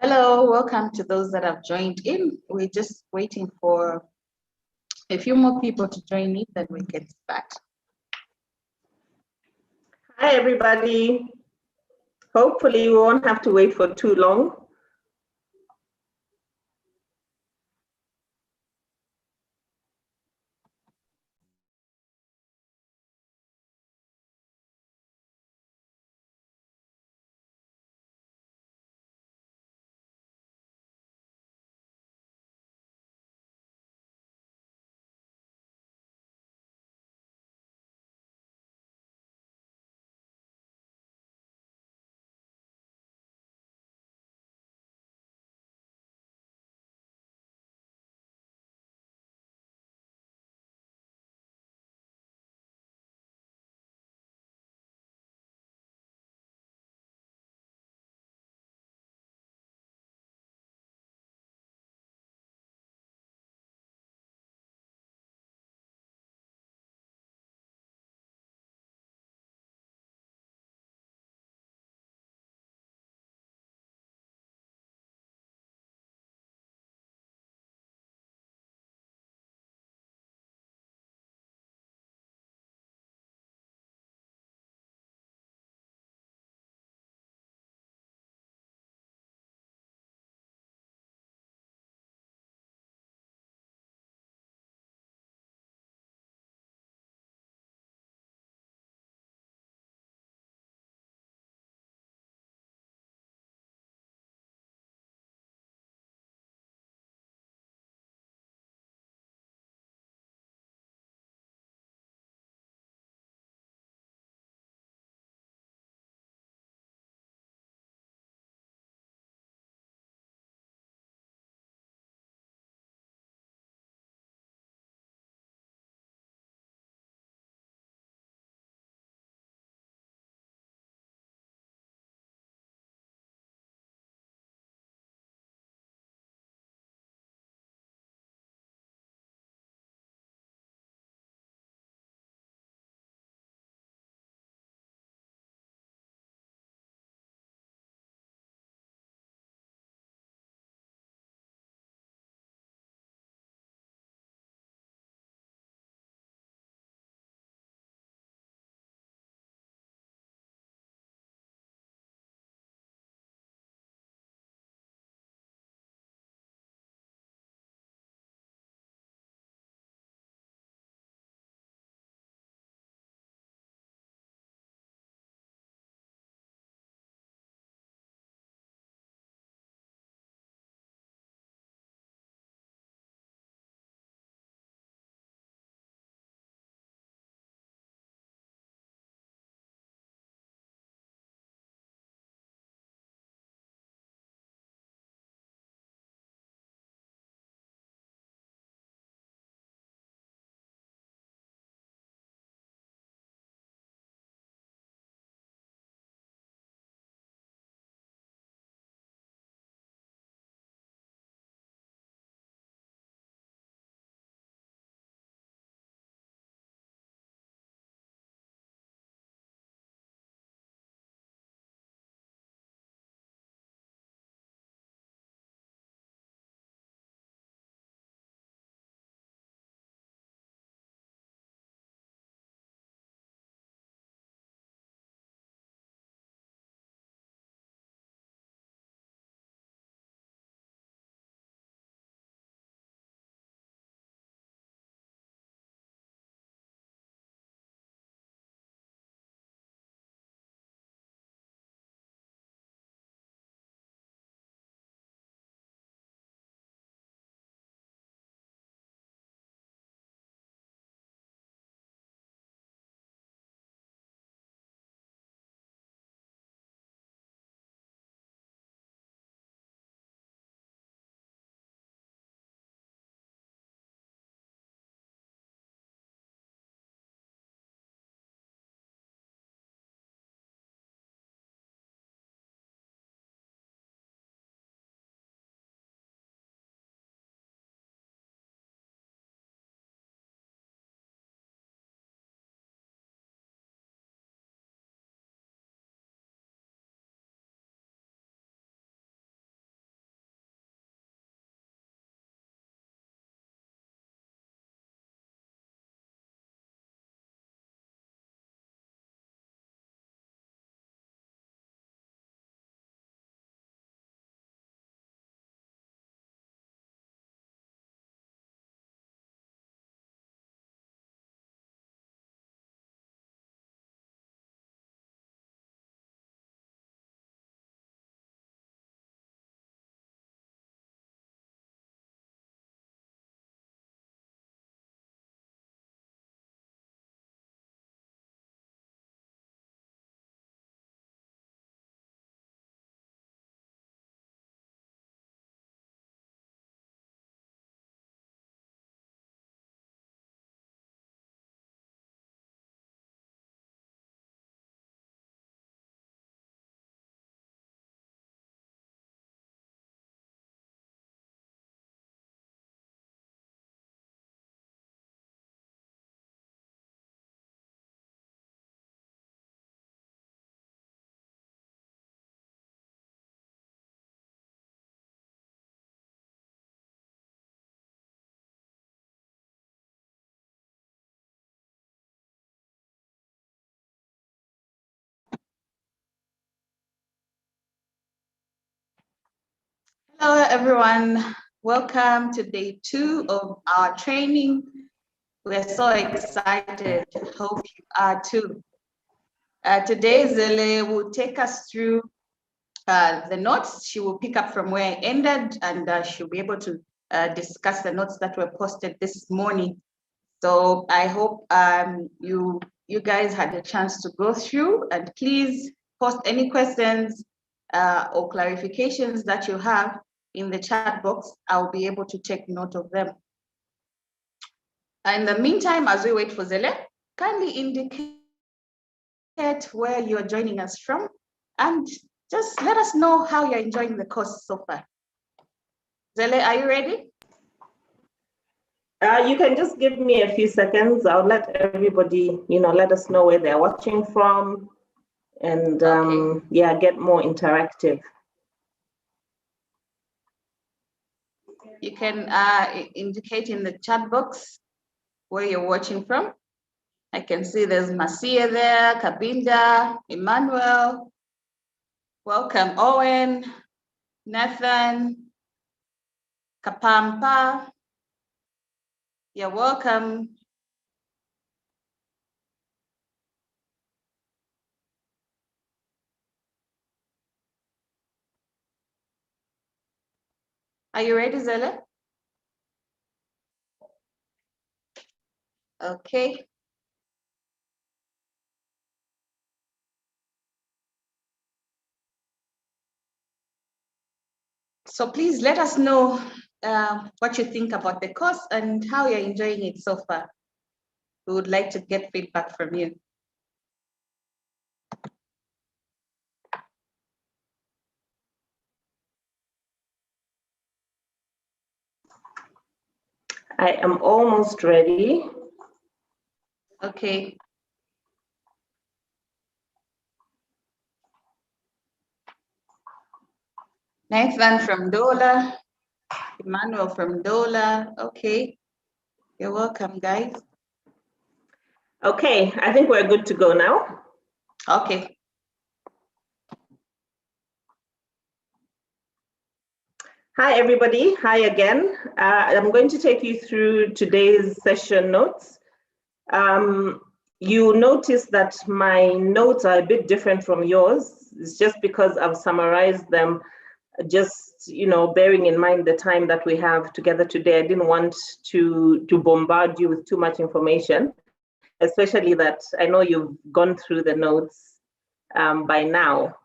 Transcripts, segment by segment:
Hello, welcome to those that have joined in. We're just waiting for a few more people to join in, then we can start. Hi, everybody. Hopefully, we won't have to wait for too long. Hello, everyone. Welcome to day 2 of our training. We're so excited. Hope you are too. Today, Zele will take us through the notes. She will pick up from where I ended, and she'll be able to discuss the notes that were posted this morning. So I hope you guys had a chance to go through, and please post any questions or clarifications that you have in the chat box. I'll be able to take note of them. In the meantime, as we wait for Zele, kindly indicate where you're joining us from, and just let us know how you're enjoying the course so far. Zele, are you ready? You can just give me a few seconds. I'll let everybody, let us know where they're watching from, and Okay. yeah, get more interactive. You can indicate in the chat box where you're watching from. I can see there's Masia there, Kabinda, Emmanuel. Welcome, Owen, Nathan, Kapampa. You're welcome. Are you ready, Zele? Okay. So please let us know what you think about the course and how you're enjoying it so far. We would like to get feedback from you. I am almost ready. Okay. Nathan from Dola, Emmanuel from Dola. Okay. You're welcome, guys. Okay, I think we're good to go now. Okay. Hi, everybody. Hi again. I'm going to take you through today's session notes. You notice that my notes are a bit different from yours. It's just because I've summarized them, just bearing in mind the time that we have together today. I didn't want to bombard you with too much information, especially that I know you've gone through the notes by now.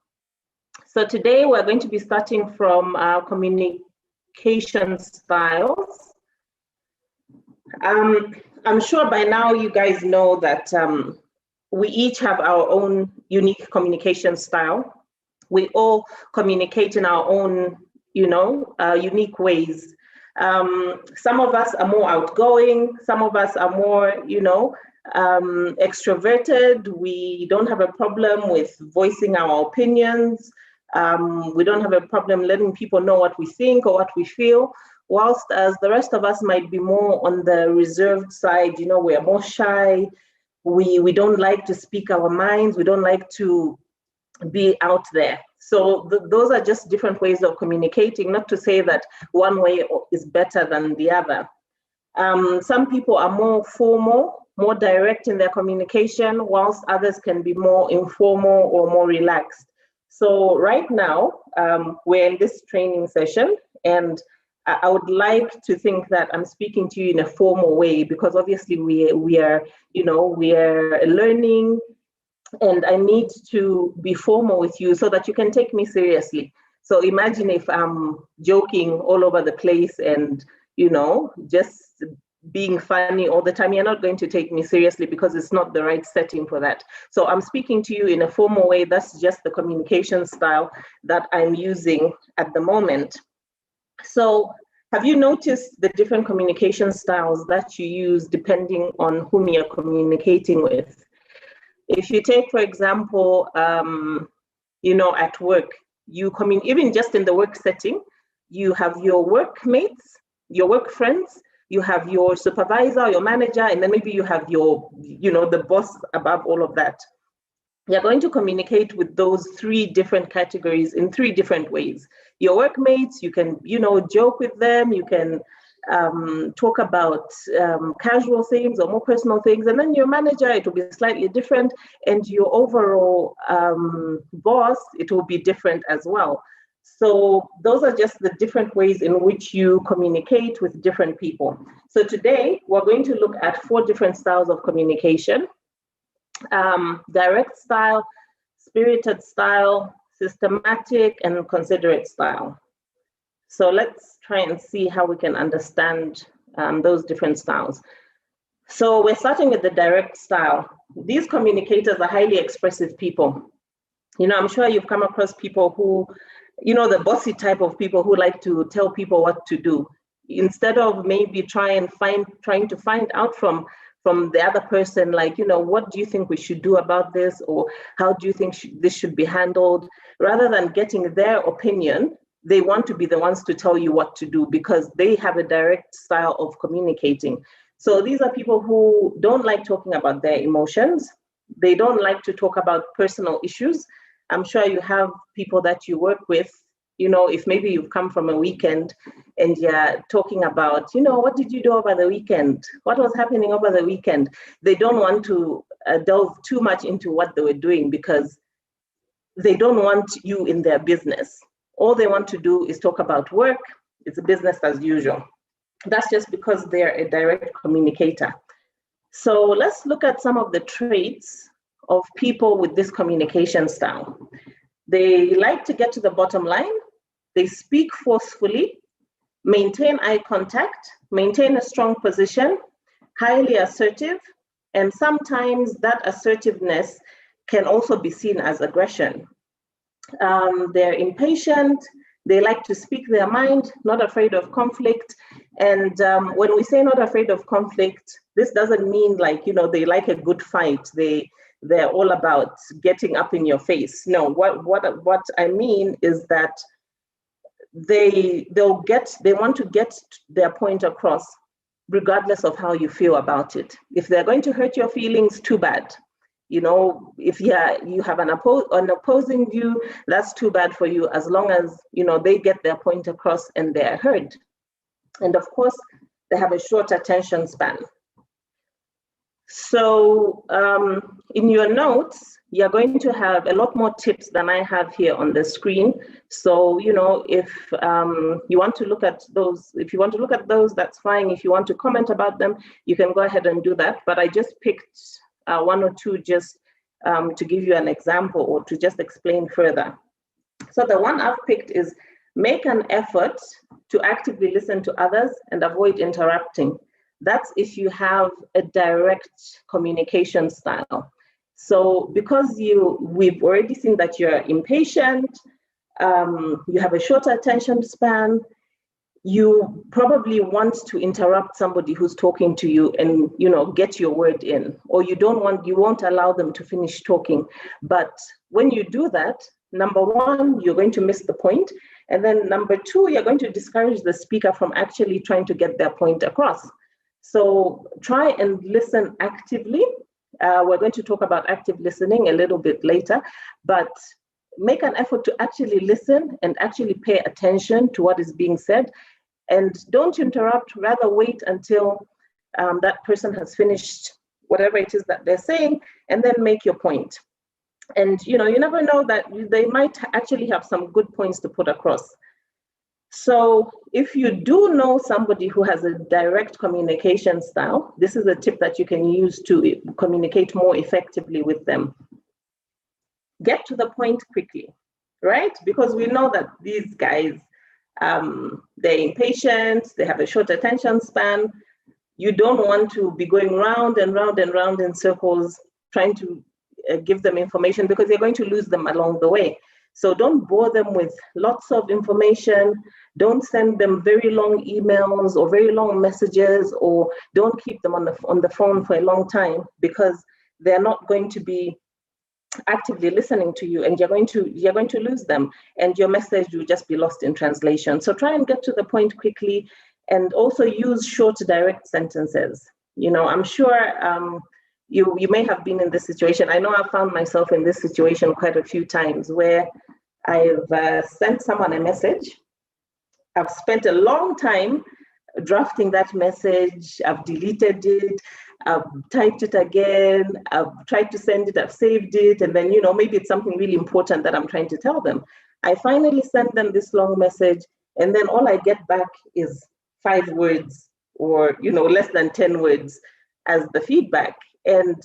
So today we're going to be starting from our communication styles. I'm sure by now you guys know that we each have our own unique communication style. We all communicate in our own, unique ways. Some of us are more outgoing. Some of us are more, extroverted. We don't have a problem with voicing our opinions. We don't have a problem letting people know what we think or what we feel. Whilst as the rest of us might be more on the reserved side, we are more shy. We don't like to speak our minds. We don't like to be out there. So those are just different ways of communicating, not to say that one way is better than the other. Some people are more formal, more direct in their communication, whilst others can be more informal or more relaxed. So right now, we're in this training session, and I would like to think that I'm speaking to you in a formal way, because obviously we are learning, and I need to be formal with you so that you can take me seriously. So imagine if I'm joking all over the place and, just being funny all the time, you're not going to take me seriously, because it's not the right setting for that. So I'm speaking to you in a formal way. That's just the communication style that I'm using at the moment. So have you noticed the different communication styles that you use depending on whom you're communicating with? If you take, for example, at work, even just in the work setting, you have your workmates, your work friends, you have your supervisor, your manager, and then maybe you have your, the boss above all of that. You're going to communicate with those 3 different categories in 3 different ways. Your workmates, you can, joke with them, you can talk about casual things or more personal things. And then your manager, it will be slightly different. And your overall boss, it will be different as well. So those are just the different ways in which you communicate with different people. So today, we're going to look at 4 different styles of communication. Direct style, spirited style, systematic, and considerate style. So let's try and see how we can understand those different styles. So we're starting with the direct style. These communicators are highly expressive people. I'm sure you've come across people who, the bossy type of people who like to tell people what to do, instead of maybe trying to find out from the other person, like, what do you think we should do about this? Or how do you think this should be handled? Rather than getting their opinion, they want to be the ones to tell you what to do because they have a direct style of communicating. So these are people who don't like talking about their emotions. They don't like to talk about personal issues. I'm sure you have people that you work with, if maybe you've come from a weekend and you're talking about, what did you do over the weekend? What was happening over the weekend? They don't want to delve too much into what they were doing because they don't want you in their business. All they want to do is talk about work. It's business as usual. That's just because they're a direct communicator. So let's look at some of the traits of people with this communication style. They like to get to the bottom line. They speak forcefully, maintain eye contact, maintain a strong position, highly assertive, and sometimes that assertiveness can also be seen as aggression. They're impatient. They like to speak their mind, not afraid of conflict. And when we say not afraid of conflict, this doesn't mean like, they like a good fight. They're all about getting up in your face. No, what I mean is that they want to get their point across regardless of how you feel about it. If they're going to hurt your feelings, too bad. If you have an opposing view, that's too bad for you, as long as they get their point across and they're heard. And of course, they have a short attention span. So in your notes, you're going to have a lot more tips than I have here on the screen. So, if you want to look at those, that's fine. If you want to comment about them, you can go ahead and do that. But I just picked 1 or 2 just to give you an example or to just explain further. So the one I've picked is make an effort to actively listen to others and avoid interrupting. That's if you have a direct communication style. So because we've already seen that you're impatient, you have a short attention span, you probably want to interrupt somebody who's talking to you and get your word in, or you won't allow them to finish talking. But when you do that, number 1, you're going to miss the point. And then number 2, you're going to discourage the speaker from actually trying to get their point across. So try and listen actively. We're going to talk about active listening a little bit later, but make an effort to actually listen and actually pay attention to what is being said. And don't interrupt, rather wait until that person has finished whatever it is that they're saying, and then make your point. And you never know, that they might actually have some good points to put across. So if you do know somebody who has a direct communication style, this is a tip that you can use to communicate more effectively with them. Get to the point quickly, right? Because we know that these guys, they're impatient, they have a short attention span. You don't want to be going round and round and round in circles trying to give them information, because you're going to lose them along the way. So don't bore them with lots of information. Don't send them very long emails or very long messages, or don't keep them on the phone for a long time, because they're not going to be actively listening to you, and you're going to lose them, and your message will just be lost in translation. So try and get to the point quickly, and also use short, direct sentences. I'm sure you may have been in this situation. I know I've found myself in this situation quite a few times where I've sent someone a message. I've spent a long time drafting that message. I've deleted it. I've typed it again. I've tried to send it. I've saved it. And then, maybe it's something really important that I'm trying to tell them. I finally send them this long message. And then all I get back is 5 words or, less than 10 words as the feedback. And,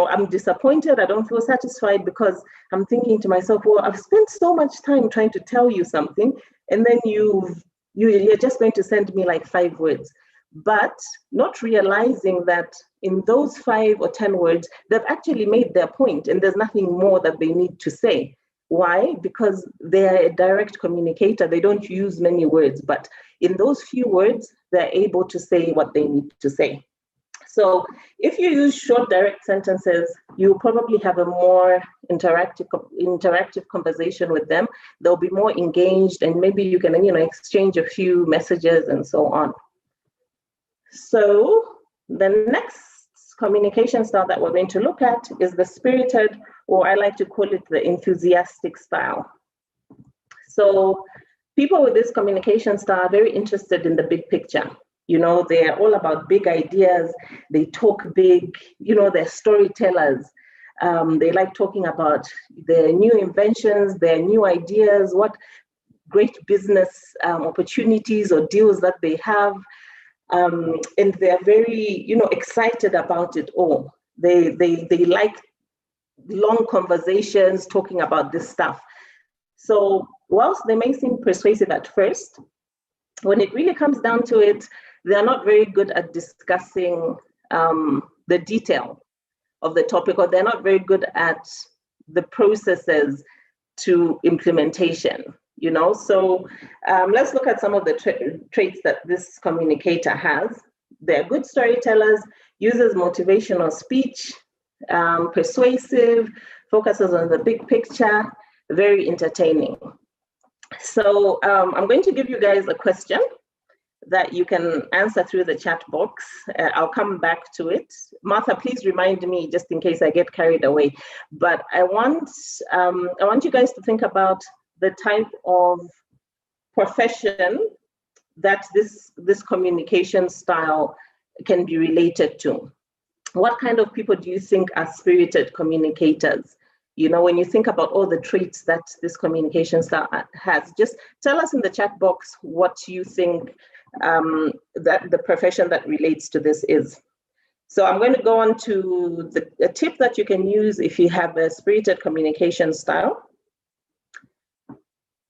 I'm disappointed. I don't feel satisfied because I'm thinking to myself, well, I've spent so much time trying to tell you something. And then you're just going to send me like 5 words. But not realizing that in those 5 or 10 words, they've actually made their point and there's nothing more that they need to say. Why? Because they're a direct communicator. They don't use many words, but in those few words, they're able to say what they need to say. So if you use short, direct sentences, you probably have a more interactive conversation with them. They'll be more engaged, and maybe you can, exchange a few messages and so on. So the next communication style that we're going to look at is the spirited, or I like to call it the enthusiastic style. So people with this communication style are very interested in the big picture. They're all about big ideas. They talk big, they're storytellers. They like talking about their new inventions, their new ideas, what great business opportunities or deals that they have. And they're very, excited about it all. They like long conversations talking about this stuff. So whilst they may seem persuasive at first, when it really comes down to it, they're not very good at discussing the detail of the topic, or they're not very good at the processes to implementation, So let's look at some of the traits that this communicator has. They're good storytellers, uses motivational speech, persuasive, focuses on the big picture, very entertaining. So I'm going to give you guys a question that you can answer through the chat box. I'll come back to it. Martha, please remind me just in case I get carried away. But I want you guys to think about the type of profession that this communication style can be related to. What kind of people do you think are spirited communicators? When you think about all the traits that this communication style has, just tell us in the chat box what you think that the profession that relates to this is. So I'm going to go on to a tip that you can use if you have a spirited communication style.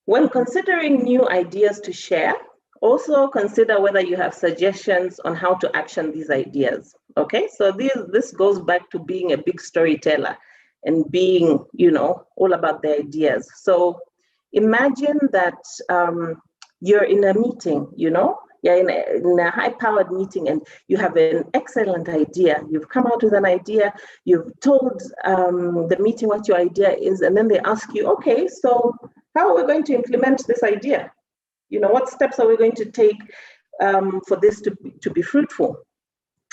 When considering new ideas to share, also consider whether you have suggestions on how to action these ideas. Okay, so this goes back to being a big storyteller and being, all about the ideas. So imagine that you're in a meeting, you're in a high-powered meeting and you have an excellent idea. You've come out with an idea, you've told the meeting what your idea is, and then they ask you, okay, so how are we going to implement this idea? What steps are we going to take for this to be fruitful?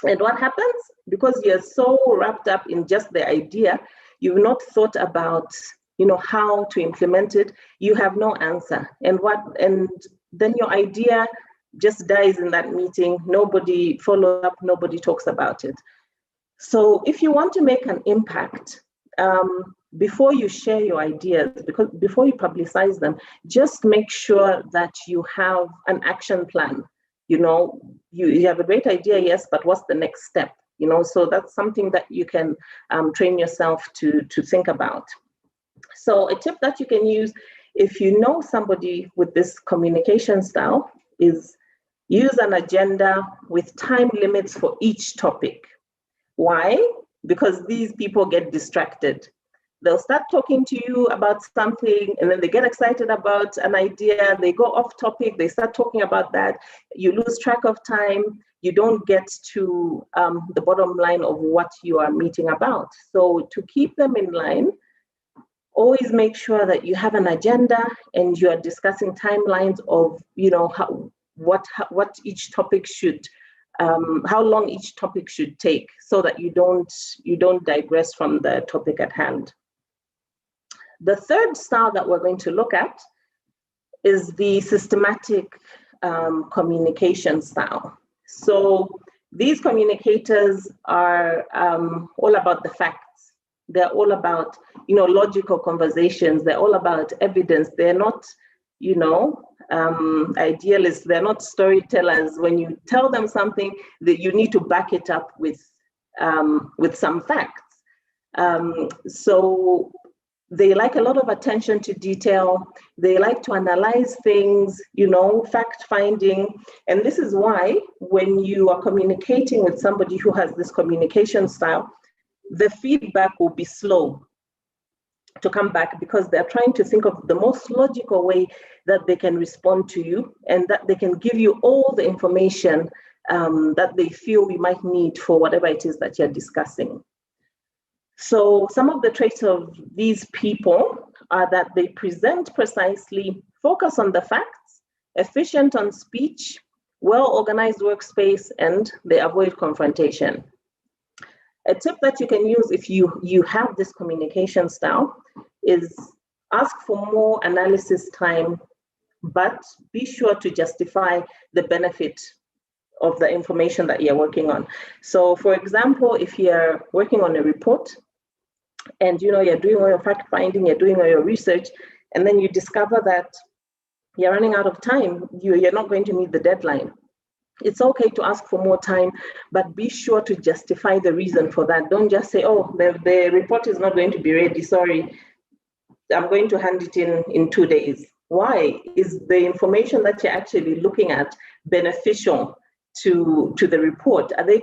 And what happens? Because you're so wrapped up in just the idea, you've not thought about, how to implement it. You have no answer. And then your idea just dies in that meeting. Nobody follows up, nobody talks about it. So if you want to make an impact, before you share your ideas, before you publicize them, just make sure that you have an action plan. You have a great idea, yes, but what's the next step? So that's something that you can train yourself to think about. So a tip that you can use if you know somebody with this communication style is use an agenda with time limits for each topic. Why? Because these people get distracted. They'll start talking to you about something and then they get excited about an idea, they go off topic, they start talking about that, you lose track of time, you don't get to the bottom line of what you are meeting about. So to keep them in line, always make sure that you have an agenda and you are discussing timelines of, what each topic should how long each topic should take, so that you don't digress from the topic at hand. The third style that we're going to look at is the systematic communication style. So these communicators are all about the facts. They're all about, logical conversations. They're all about evidence. They're not, idealists. They're not storytellers. When you tell them something, that you need to back it up with some facts. So they like a lot of attention to detail. They like to analyze things, fact finding. And this is why when you are communicating with somebody who has this communication style, the feedback will be slow to come back, because they're trying to think of the most logical way that they can respond to you, and that they can give you all the information that they feel you might need for whatever it is that you're discussing. So some of the traits of these people are that they present precisely, focus on the facts, efficient on speech, well-organized workspace, and they avoid confrontation. A tip that you can use if you have this communication style is ask for more analysis time, but be sure to justify the benefit of the information that you're working on. So for example, if you're working on a report and you're doing all your fact finding, you're doing all your research, and then you discover that you're running out of time, you're not going to meet the deadline. It's okay to ask for more time, but be sure to justify the reason for that. Don't just say, oh, the report is not going to be ready, sorry, I'm going to hand it in 2 days. Why? Is the information that you're actually looking at beneficial to the report? Are the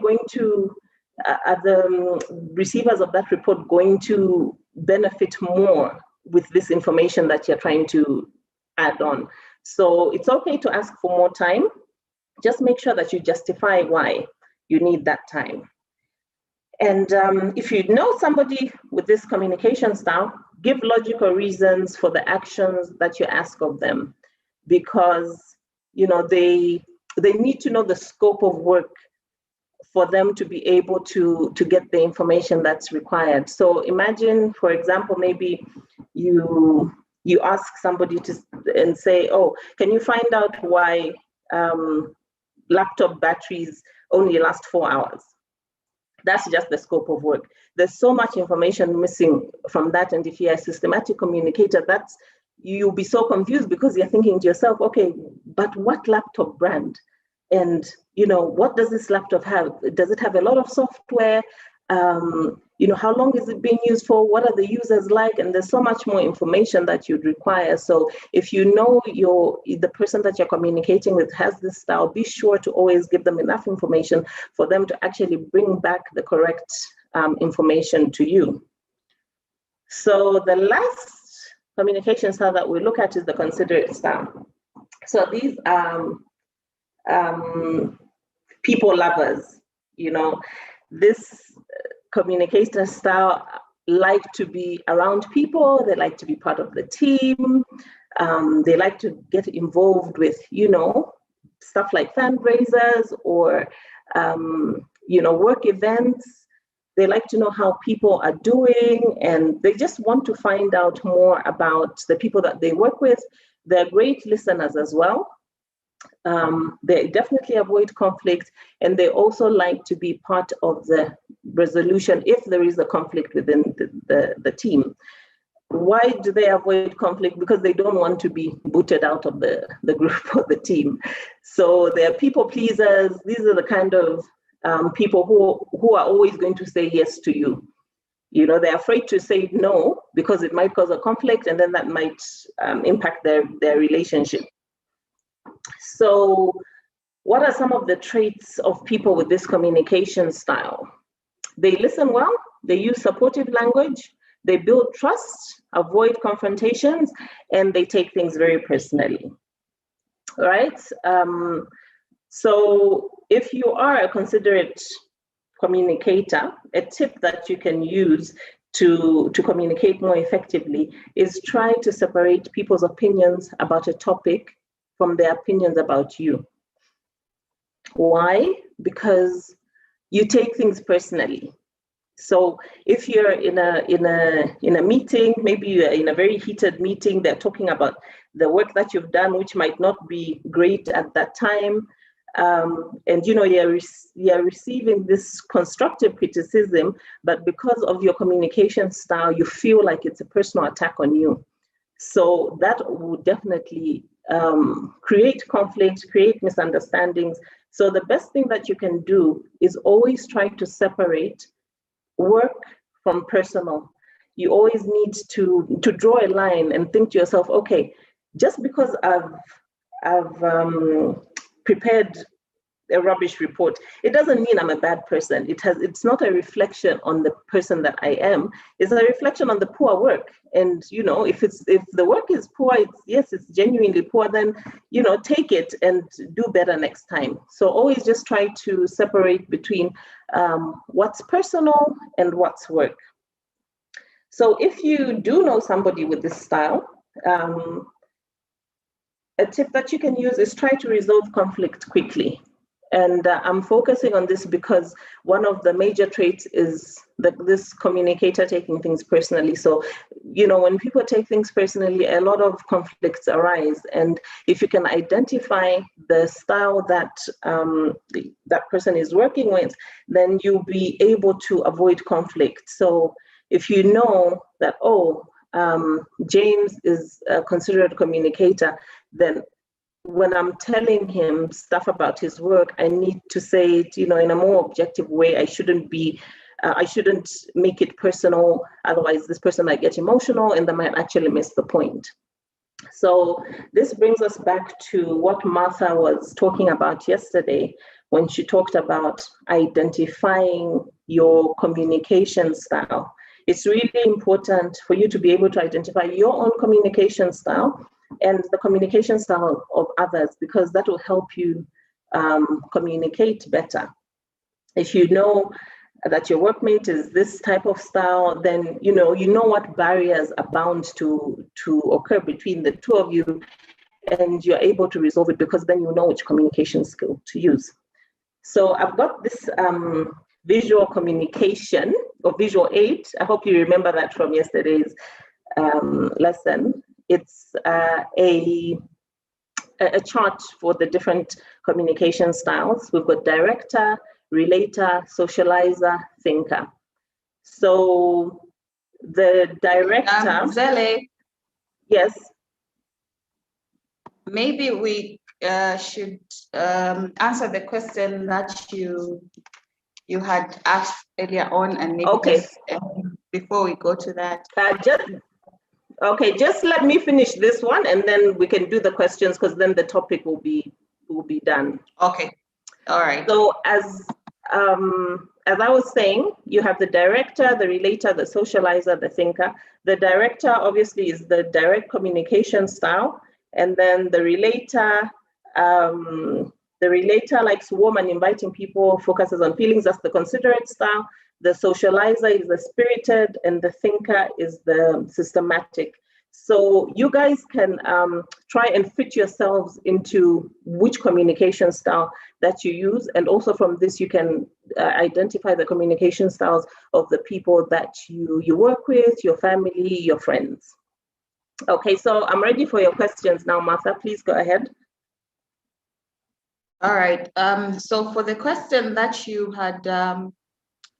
receivers of that report going to benefit more with this information that you're trying to add on? So it's okay to ask for more time. Just make sure that you justify why you need that time. And if you know somebody with this communication style, give logical reasons for the actions that you ask of them, because they need to know the scope of work for them to be able to get the information that's required. So imagine, for example, maybe you ask somebody and say, oh, can you find out why laptop batteries only last 4 hours? That's just the scope of work. There's so much information missing from that. And if you're a systematic communicator, you'll be so confused, because you're thinking to yourself, okay, but what laptop brand? And what does this laptop have? Does it have a lot of software? How long is it being used for? What are the users like? And there's so much more information that you'd require. So if you know the person that you're communicating with has this style, be sure to always give them enough information for them to actually bring back the correct information to you. So the last communication style that we look at is the considerate style. So these people lovers, this communicator style like to be around people. They like to be part of the team. They like to get involved with, stuff like fundraisers or, work events. They like to know how people are doing, and they just want to find out more about the people that they work with. They're great listeners as well. They definitely avoid conflict, and they also like to be part of the resolution if there is a conflict within the team. Why do they avoid conflict? Because they don't want to be booted out of the group or the team. So they're people pleasers. These are the kind of people who are always going to say yes to you. They're afraid to say no because it might cause a conflict, and then that might impact their relationship. So what are some of the traits of people with this communication style? They listen well, they use supportive language, they build trust, avoid confrontations, and they take things very personally. All right? So if you are a considerate communicator, a tip that you can use to communicate more effectively is try to separate people's opinions about a topic from their opinions about you. Why? because you take things personally. So if you're in a meeting, maybe you're in a very heated meeting, they're talking about the work that you've done, which might not be great at that time, and you're receiving this constructive criticism, but because of your communication style, you feel like it's a personal attack on you. So that would definitely create conflict, create misunderstandings. So the best thing that you can do is always try to separate work from personal. You always need to draw a line and think to yourself, okay, just because I've prepared a rubbish report, it doesn't mean I'm a bad person. It's not a reflection on the person that I am. It's a reflection on the poor work. And if the work is poor, it's genuinely poor, then take it and do better next time. So always just try to separate between what's personal and what's work. So if you do know somebody with this style, a tip that you can use is try to resolve conflict quickly. And I'm focusing on this because one of the major traits is this communicator taking things personally. So, when people take things personally, a lot of conflicts arise. And if you can identify the style that that person is working with, then you'll be able to avoid conflict. So if you know that, James is considered a communicator, then when I'm telling him stuff about his work, I need to say it, in a more objective way. I shouldn't make it personal. Otherwise, this person might get emotional and they might actually miss the point. So this brings us back to what Martha was talking about yesterday when she talked about identifying your communication style. It's really important for you to be able to identify your own communication style and the communication style of others, because that will help you communicate better. If you know that your workmate is this type of style, then you know what barriers are bound to occur between the two of you, and you're able to resolve it because then you know which communication skill to use. So I've got this visual communication or visual 8. I hope you remember that from yesterday's lesson. It's a chart for the different communication styles. We've got director, relator, socializer, thinker. So the director. Zele, yes. Maybe we should answer the question that you had asked earlier on, and maybe just before we go to that. Just let me finish this one, and then we can do the questions, because then the topic will be done. Okay, all right. So as I was saying, you have the director, the relator, the socializer, the thinker. The director obviously is the direct communication style, and then the relator likes warm and inviting people, focuses on feelings. That's the considerate style. The socializer is the spirited, and the thinker is the systematic. So you guys can try and fit yourselves into which communication style that you use. And also from this, you can identify the communication styles of the people that you work with, your family, your friends. Okay, so I'm ready for your questions now, Martha. Please go ahead. All right. So for the question that you had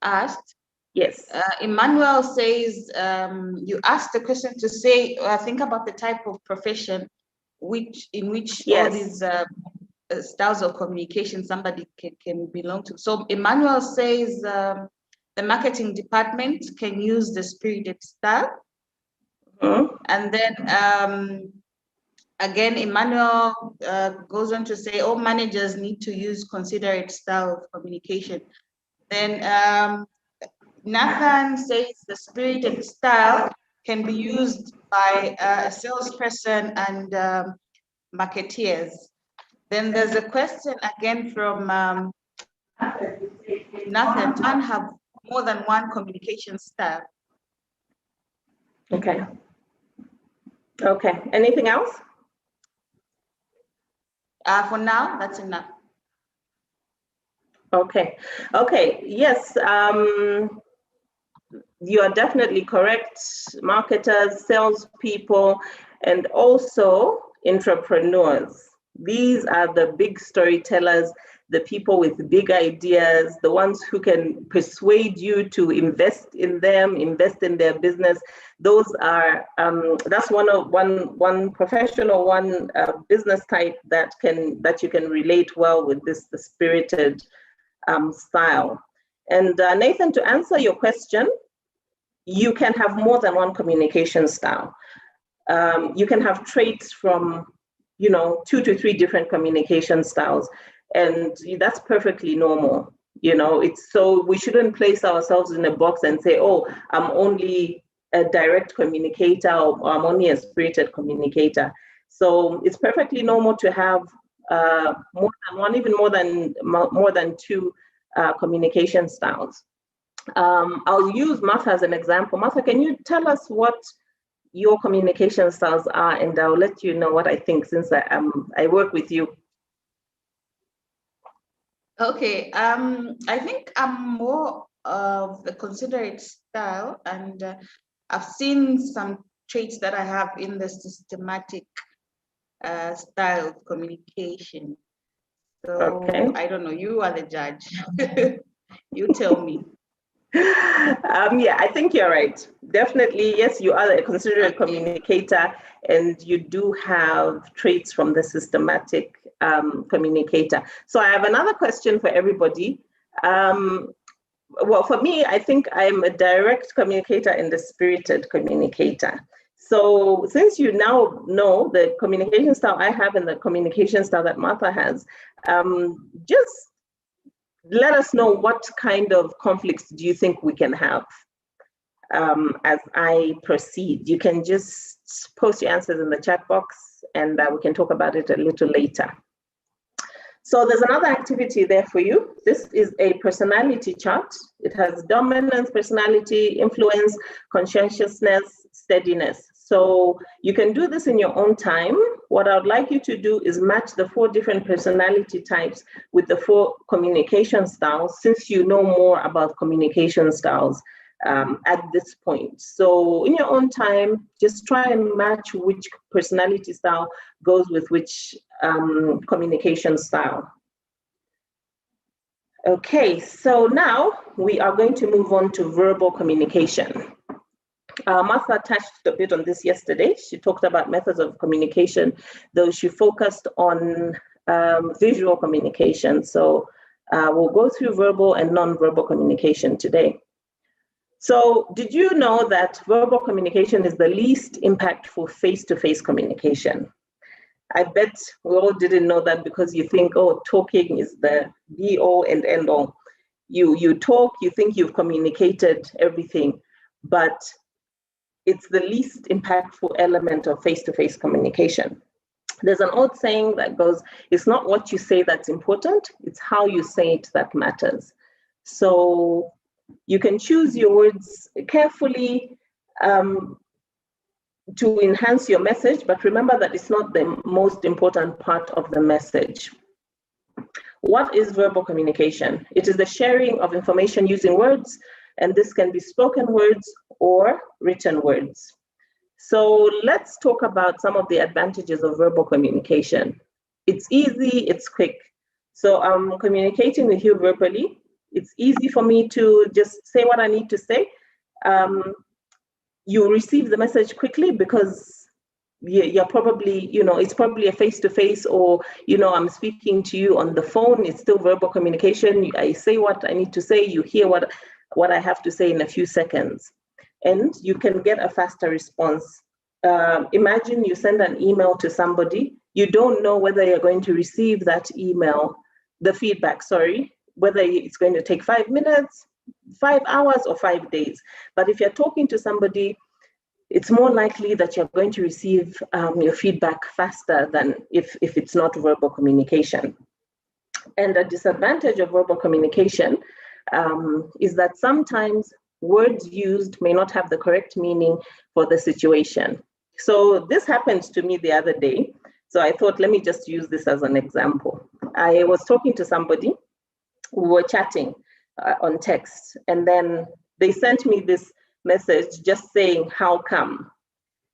asked, yes, Emmanuel says you asked the question to say, think about the type of profession in which yes, all these styles of communication somebody can belong to. So Emmanuel says the marketing department can use the spirited style. Mm-hmm. And then again, Emmanuel goes on to say all managers need to use considerate style of communication. Then Nathan says the spirited style can be used by a salesperson and marketeers. Then there's a question again from Nathan. Can have more than one communication style? Okay. Okay. Anything else? For now, that's enough. Okay. Okay. Yes. You are definitely correct. Marketers, salespeople, and also entrepreneurs. These are the big storytellers, the people with big ideas, the ones who can persuade you to invest in them, invest in their business. Those are that's one professional, one business type that you can relate well with the spirited style. And Nathan, to answer your question, you can have more than one communication style. You can have traits from, 2 to 3 different communication styles, and that's perfectly normal. It's so we shouldn't place ourselves in a box and say, oh, I'm only a direct communicator, or I'm only a spirited communicator. So it's perfectly normal to have more than one, even more than two communication styles. I'll use Martha as an example. Martha, can you tell us what your communication styles are, and I'll let you know what I think, since I work with you. Okay, I think I'm more of a considerate style, and I've seen some traits that I have in the systematic style of communication. So Okay. I don't know, you are the judge. You tell me. Yeah, I think you're right. Definitely, yes, you are a considerate Okay. communicator, and you do have traits from the systematic communicator. So I have another question for everybody. Well, for me, I think I'm a direct communicator and a spirited communicator. So since you now know the communication style I have and the communication style that Martha has, just let us know what kind of conflicts do you think we can have as I proceed. You can just post your answers in the chat box, and we can talk about it a little later. So there's another activity there for you. This is a personality chart. It has dominance, personality, influence, conscientiousness, steadiness. So you can do this in your own time. What I would like you to do is match the 4 different personality types with the 4 communication styles, since you know more about communication styles at this point. So in your own time, just try and match which personality style goes with which communication style. Okay, so now we are going to move on to verbal communication. Martha touched a bit on this yesterday. She talked about methods of communication, though she focused on visual communication. So we'll go through verbal and non-verbal communication today. So did you know that verbal communication is the least impactful face-to-face communication? I bet we all didn't know that, because you think, oh, talking is the be-all and end-all. You talk, you think you've communicated everything, but it's the least impactful element of face-to-face communication. There's an old saying that goes, it's not what you say that's important, it's how you say it that matters. So you can choose your words carefully to enhance your message, but remember that it's not the most important part of the message. What is verbal communication? It is the sharing of information using words, and this can be spoken words or written words. So let's talk about some of the advantages of verbal communication. It's easy, it's quick. So I'm communicating with you verbally. It's easy for me to just say what I need to say. You receive the message quickly because you're probably, it's probably a face-to-face, or, I'm speaking to you on the phone. It's still verbal communication. I say what I need to say. You hear what I have to say in a few seconds, and you can get a faster response. Imagine you send an email to somebody. You don't know whether you're going to receive that email, the feedback, whether it's going to take 5 minutes, 5 hours, or 5 days. But if you're talking to somebody, it's more likely that you're going to receive your feedback faster than if it's not verbal communication. And a disadvantage of verbal communication is that sometimes words used may not have the correct meaning for the situation. So this happened to me the other day. So I thought, let me just use this as an example. I was talking to somebody, we were chatting on text, and then they sent me this message just saying, "How come?"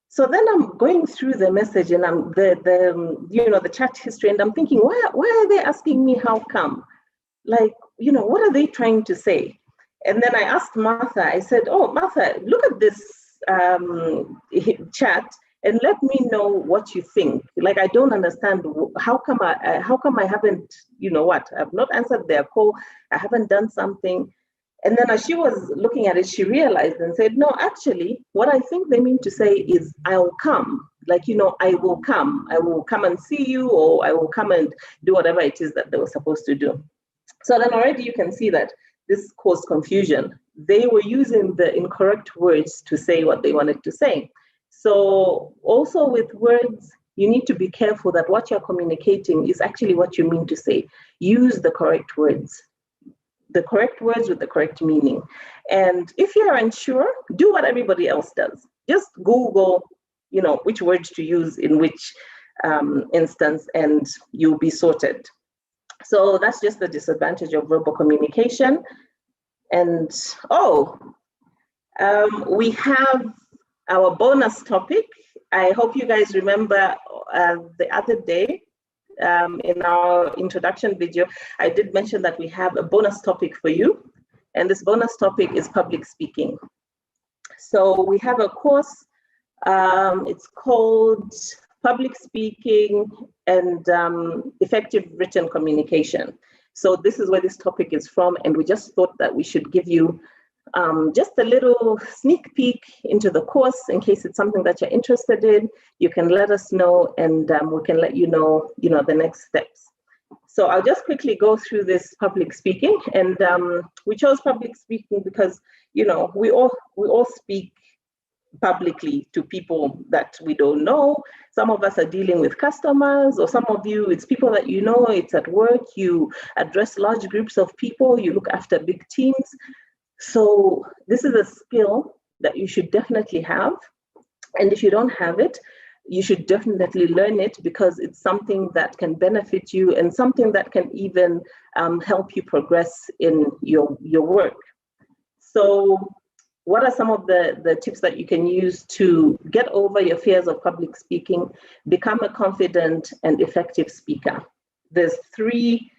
So then I'm going through the message and I'm the chat history, and I'm thinking, why are they asking me how come? Like, what are they trying to say? And then I asked Martha, I said, "Oh, Martha, look at this chat and let me know what you think. Like, I don't understand. How come I haven't, I've not answered their call. I haven't done something." And then as she was looking at it, she realized and said, "No, actually, what I think they mean to say is, I'll come. Like, I will come. I will come and see you, or I will come and do whatever it is that they were supposed to do." So then already you can see that this caused confusion. They were using the incorrect words to say what they wanted to say. So also with words, you need to be careful that what you're communicating is actually what you mean to say. Use the correct words. The correct words with the correct meaning. And if you're unsure, do what everybody else does. Just Google, which words to use in which instance, and you'll be sorted. So that's just the disadvantage of verbal communication. And we have our bonus topic. I hope you guys remember the other day, in our introduction video, I did mention that we have a bonus topic for you, and this bonus topic is public speaking. So we have a course, it's called Public Speaking and Effective Written Communication. So this is where this topic is from, and we just thought that we should give you just a little sneak peek into the course in case it's something that you're interested in. You can let us know, and we can let you know, the next steps. So I'll just quickly go through this public speaking, and we chose public speaking because we all speak publicly to people that we don't know. Some of us are dealing with customers, or some of you, it's people that it's at work. You address large groups of people, you look after big teams. So this is a skill that you should definitely have. And if you don't have it, you should definitely learn it, because it's something that can benefit you and something that can even help you progress in your work. So what are some of the tips that you can use to get over your fears of public speaking, become a confident and effective speaker? There's 3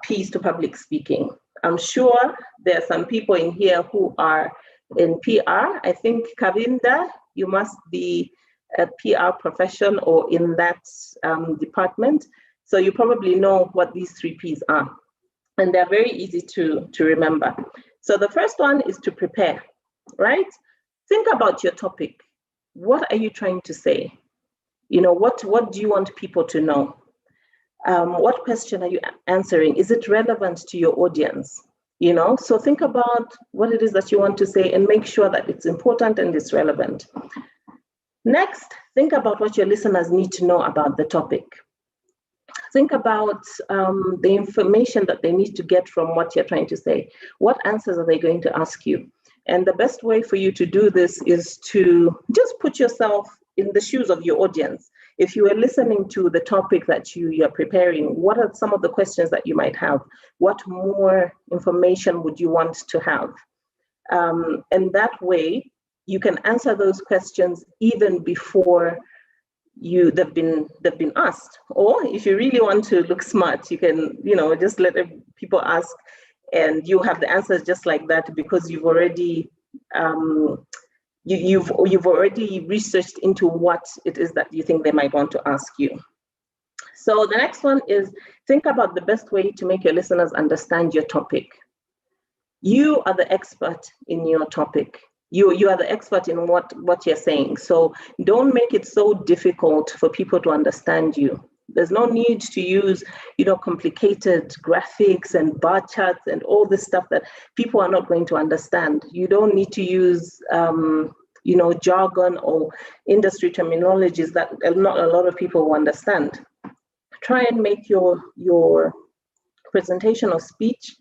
P's to public speaking. I'm sure there are some people in here who are in PR. I think, Kavinda, you must be a PR profession or in that department. So you probably know what these 3 P's are. And they're very easy to remember. So the first one is to prepare, right? Think about your topic. What are you trying to say? What do you want people to know? What question are you answering? Is it relevant to your audience? So think about what it is that you want to say and make sure that it's important and it's relevant. Next, think about what your listeners need to know about the topic. Think about the information that they need to get from what you're trying to say. What answers are they going to ask you? And the best way for you to do this is to just put yourself in the shoes of your audience. If you are listening to the topic that you're preparing, what are some of the questions that you might have? What more information would you want to have? And that way, you can answer those questions even before they've been asked. Or if you really want to look smart, you can just let people ask, and you have the answers just like that, because you've already you've already researched into what it is that you think they might want to ask you. So the next one is think about the best way to make your listeners understand your topic. You are the expert in your topic. You are the expert in what you're saying. So don't make it so difficult for people to understand you. There's no need to use, complicated graphics and bar charts and all this stuff that people are not going to understand. You don't need to use, jargon or industry terminologies that not a lot of people will understand. Try and make your presentation or speech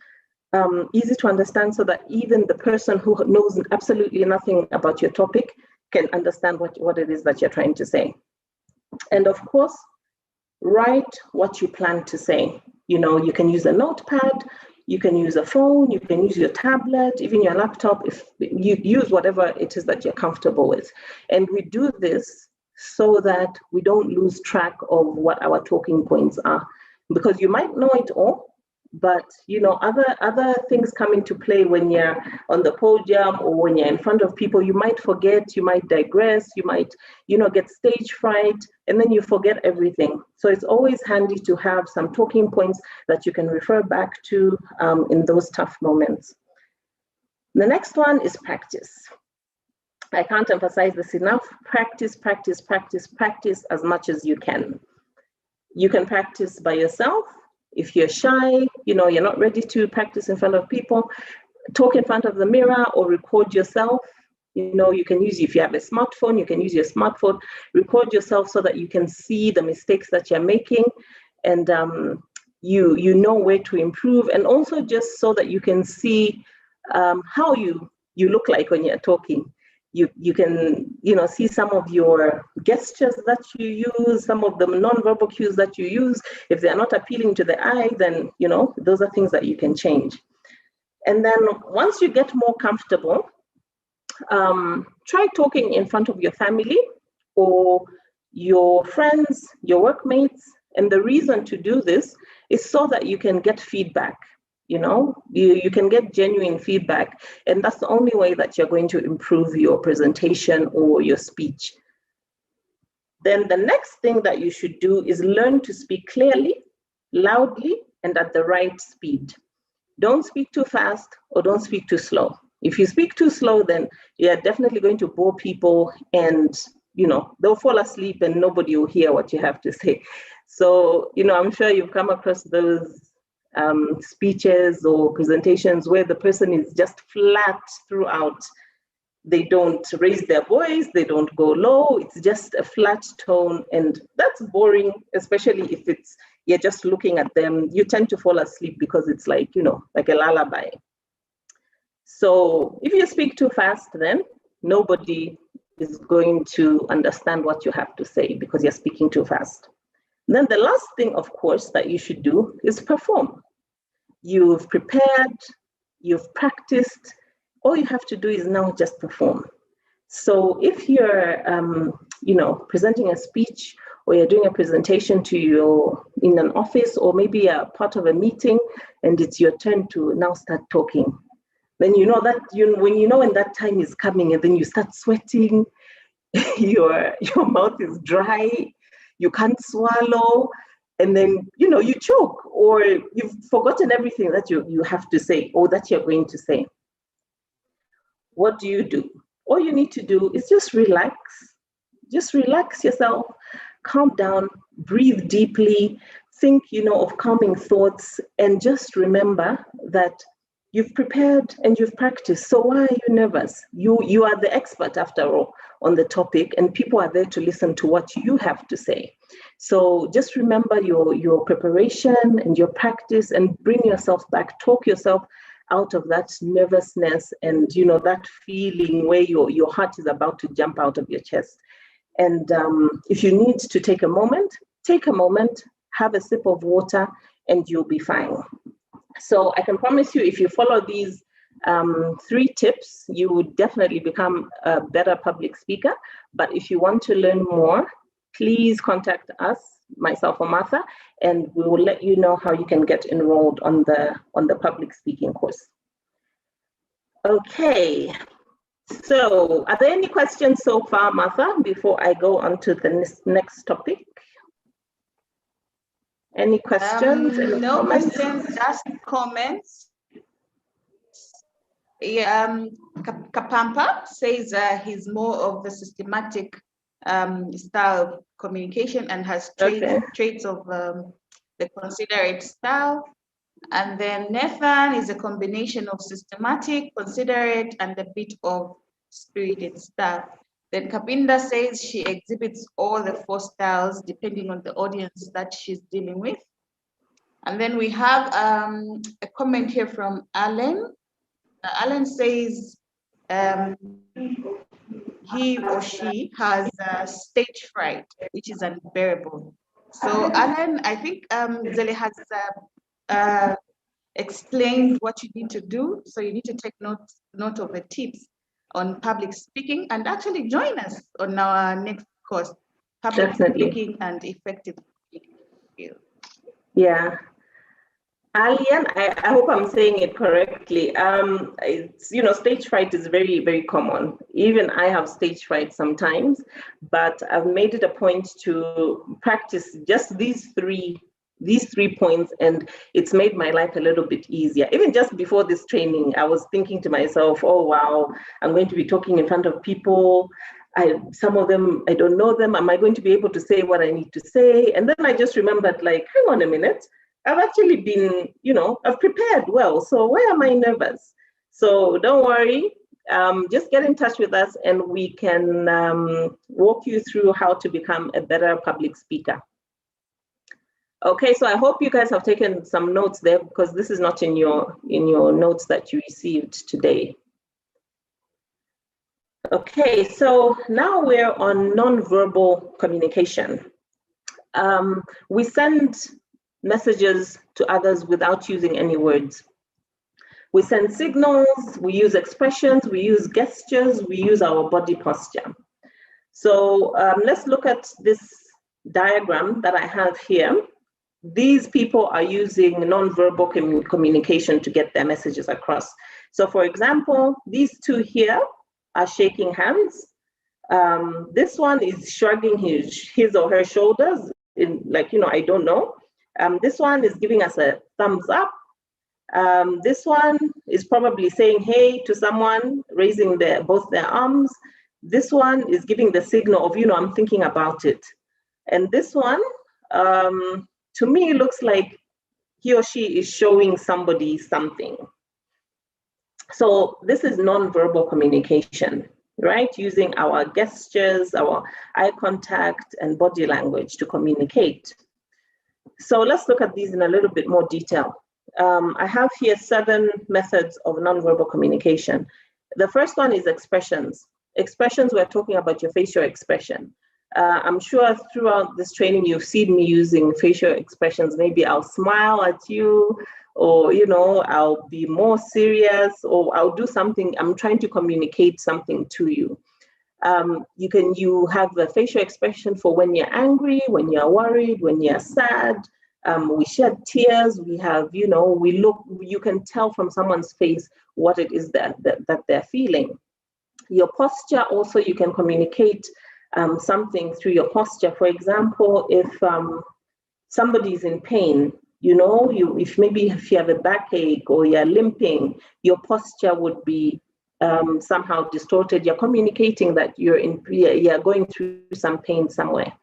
easy to understand, so that even the person who knows absolutely nothing about your topic can understand what it is that you're trying to say. And of course, write what you plan to say. You can use a notepad, You can use a phone, you can use your tablet, even your laptop, if you use whatever it is that you're comfortable with. And we do this so that we don't lose track of what our talking points are, because you might know it all, but other things come into play when you're on the podium or when you're in front of people. You might forget, you might digress, you might get stage fright, and then you forget everything. So it's always handy to have some talking points that you can refer back to in those tough moments. The next one is practice. I can't emphasize this enough. Practice, practice, practice, practice as much as you can. You can practice by yourself. If you're shy, you're not ready to practice in front of people, talk in front of the mirror or record yourself. You can use, if you have a smartphone, you can use your smartphone, record yourself so that you can see the mistakes that you're making, and you know where to improve, and also just so that you can see how you look like when you're talking. You can see some of your gestures that you use, some of the non-verbal cues that you use. If they're not appealing to the eye, then those are things that you can change. And then once you get more comfortable, try talking in front of your family or your friends, your workmates. And the reason to do this is so that you can get feedback. You can get genuine feedback, and that's the only way that you're going to improve your presentation or your speech. Then the next thing that you should do is learn to speak clearly, loudly, and at the right speed. Don't speak too fast or don't speak too slow. If you speak too slow, then you're definitely going to bore people, and they'll fall asleep and nobody will hear what you have to say. So I'm sure you've come across those speeches or presentations where the person is just flat throughout. They don't raise their voice, they don't go low, it's just a flat tone, and that's boring, especially if you're just looking at them. You tend to fall asleep because it's like a lullaby. So if you speak too fast, then nobody is going to understand what you have to say because you're speaking too fast. Then the last thing, of course, that you should do is perform. You've prepared, you've practiced, all you have to do is now just perform. So if you're, presenting a speech, or you're doing a presentation in an office, or maybe a part of a meeting, and it's your turn to now start talking, then when that time is coming, and then you start sweating, your mouth is dry, you can't swallow, and then you choke, or you've forgotten everything that you have to say or that you're going to say. What do? All you need to do is just relax yourself, calm down, breathe deeply, think of calming thoughts, and just remember that you've prepared and you've practiced. So why are you nervous? You are the expert, after all, on the topic, and people are there to listen to what you have to say. So just remember your preparation and your practice, and bring yourself back, talk yourself out of that nervousness and that feeling where your heart is about to jump out of your chest. And if you need to take a moment, have a sip of water, and you'll be fine. So I can promise you, if you follow these 3 tips, you would definitely become a better public speaker. But if you want to learn more, please contact us, myself or Martha, and we will let you know how you can get enrolled on the public speaking course. Okay, so are there any questions so far, Martha, before I go on to the next topic? Any questions? No questions, just comments. Yeah, Kapampa says he's more of the systematic style of communication and has traits of the considerate style. And then Nathan is a combination of systematic, considerate, and a bit of spirited style. Then Kapinda says she exhibits all the 4 styles depending on the audience that she's dealing with. And then we have a comment here from Alan. Alan says he or she has stage fright, which is unbearable. So Alan, I think Zele has explained what you need to do. So you need to take note of the tips on public speaking and actually join us on our next course, public speaking and effective speaking. Yeah. Alian, I hope I'm saying it correctly. It's, stage fright is very, very common. Even I have stage fright sometimes, but I've made it a point to practice just these three points, and it's made my life a little bit easier. Even just before this training, I was thinking to myself, oh, wow, I'm going to be talking in front of people. Some of them, I don't know them. Am I going to be able to say what I need to say? And then I just remembered, like, hang on a minute. I've actually been, I've prepared well. So why am I nervous? So don't worry. Just get in touch with us and we can walk you through how to become a better public speaker. Okay, so I hope you guys have taken some notes there, because this is not in your notes that you received today. Okay, so now we're on nonverbal communication. We send messages to others without using any words. We send signals, we use expressions, we use gestures, we use our body posture. So let's look at this diagram that I have here. These people are using nonverbal communication to get their messages across. So for example, these two here are shaking hands. This one is shrugging his or her shoulders, I don't know. This one is giving us a thumbs up. This one is probably saying hey to someone, raising both their arms. This one is giving the signal of, I'm thinking about it. And this one, to me, it looks like he or she is showing somebody something. So this is nonverbal communication, right? Using our gestures, our eye contact, and body language to communicate. So let's look at these in a little bit more detail. I have here 7 methods of nonverbal communication. The first one is expressions. Expressions, we're talking about your facial expression. I'm sure throughout this training, you've seen me using facial expressions. Maybe I'll smile at you, or, I'll be more serious, or I'll do something. I'm trying to communicate something to you. You have a facial expression for when you're angry, when you're worried, when you're sad. We shed tears. We have, you can tell from someone's face what it is that they're feeling. Your posture also, you can communicate something through your posture. For example, if somebody's in pain, if you have a backache or you're limping, your posture would be somehow distorted. You're communicating that you're going through some pain somewhere.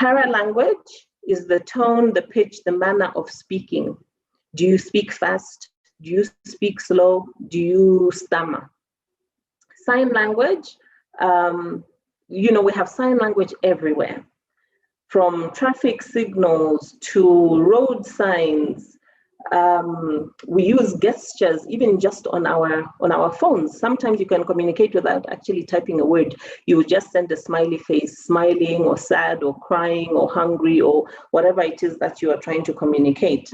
Paralanguage is the tone, the pitch, the manner of speaking. Do you speak fast? Do you speak slow? Do you stammer? Sign language, we have sign language everywhere, from traffic signals to road signs. We use gestures, even just on our phones. Sometimes you can communicate without actually typing a word. You would just send a smiley face, smiling or sad or crying or hungry or whatever it is that you are trying to communicate.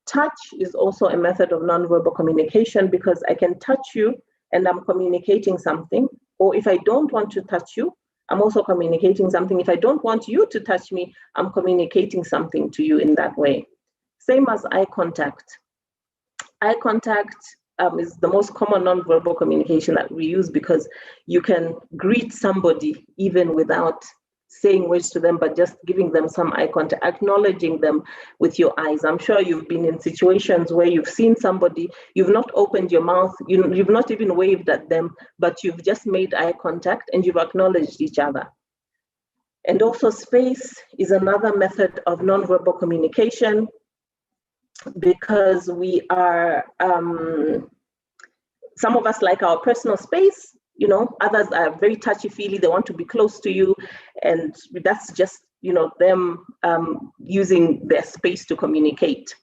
Touch is also a method of nonverbal communication, because I can touch you and I'm communicating something. Or if I don't want to touch you, I'm also communicating something. If I don't want you to touch me, I'm communicating something to you in that way. Same as eye contact. Eye contact is the most common nonverbal communication that we use, because you can greet somebody even without saying words to them, but just giving them some eye contact, acknowledging them with your eyes. I'm sure you've been in situations where you've seen somebody, you've not opened your mouth, you've not even waved at them, but you've just made eye contact and you've acknowledged each other. And also space is another method of nonverbal communication, because we are, some of us like our personal space, others are very touchy-feely, they want to be close to you, and that's just, them using their space to communicate.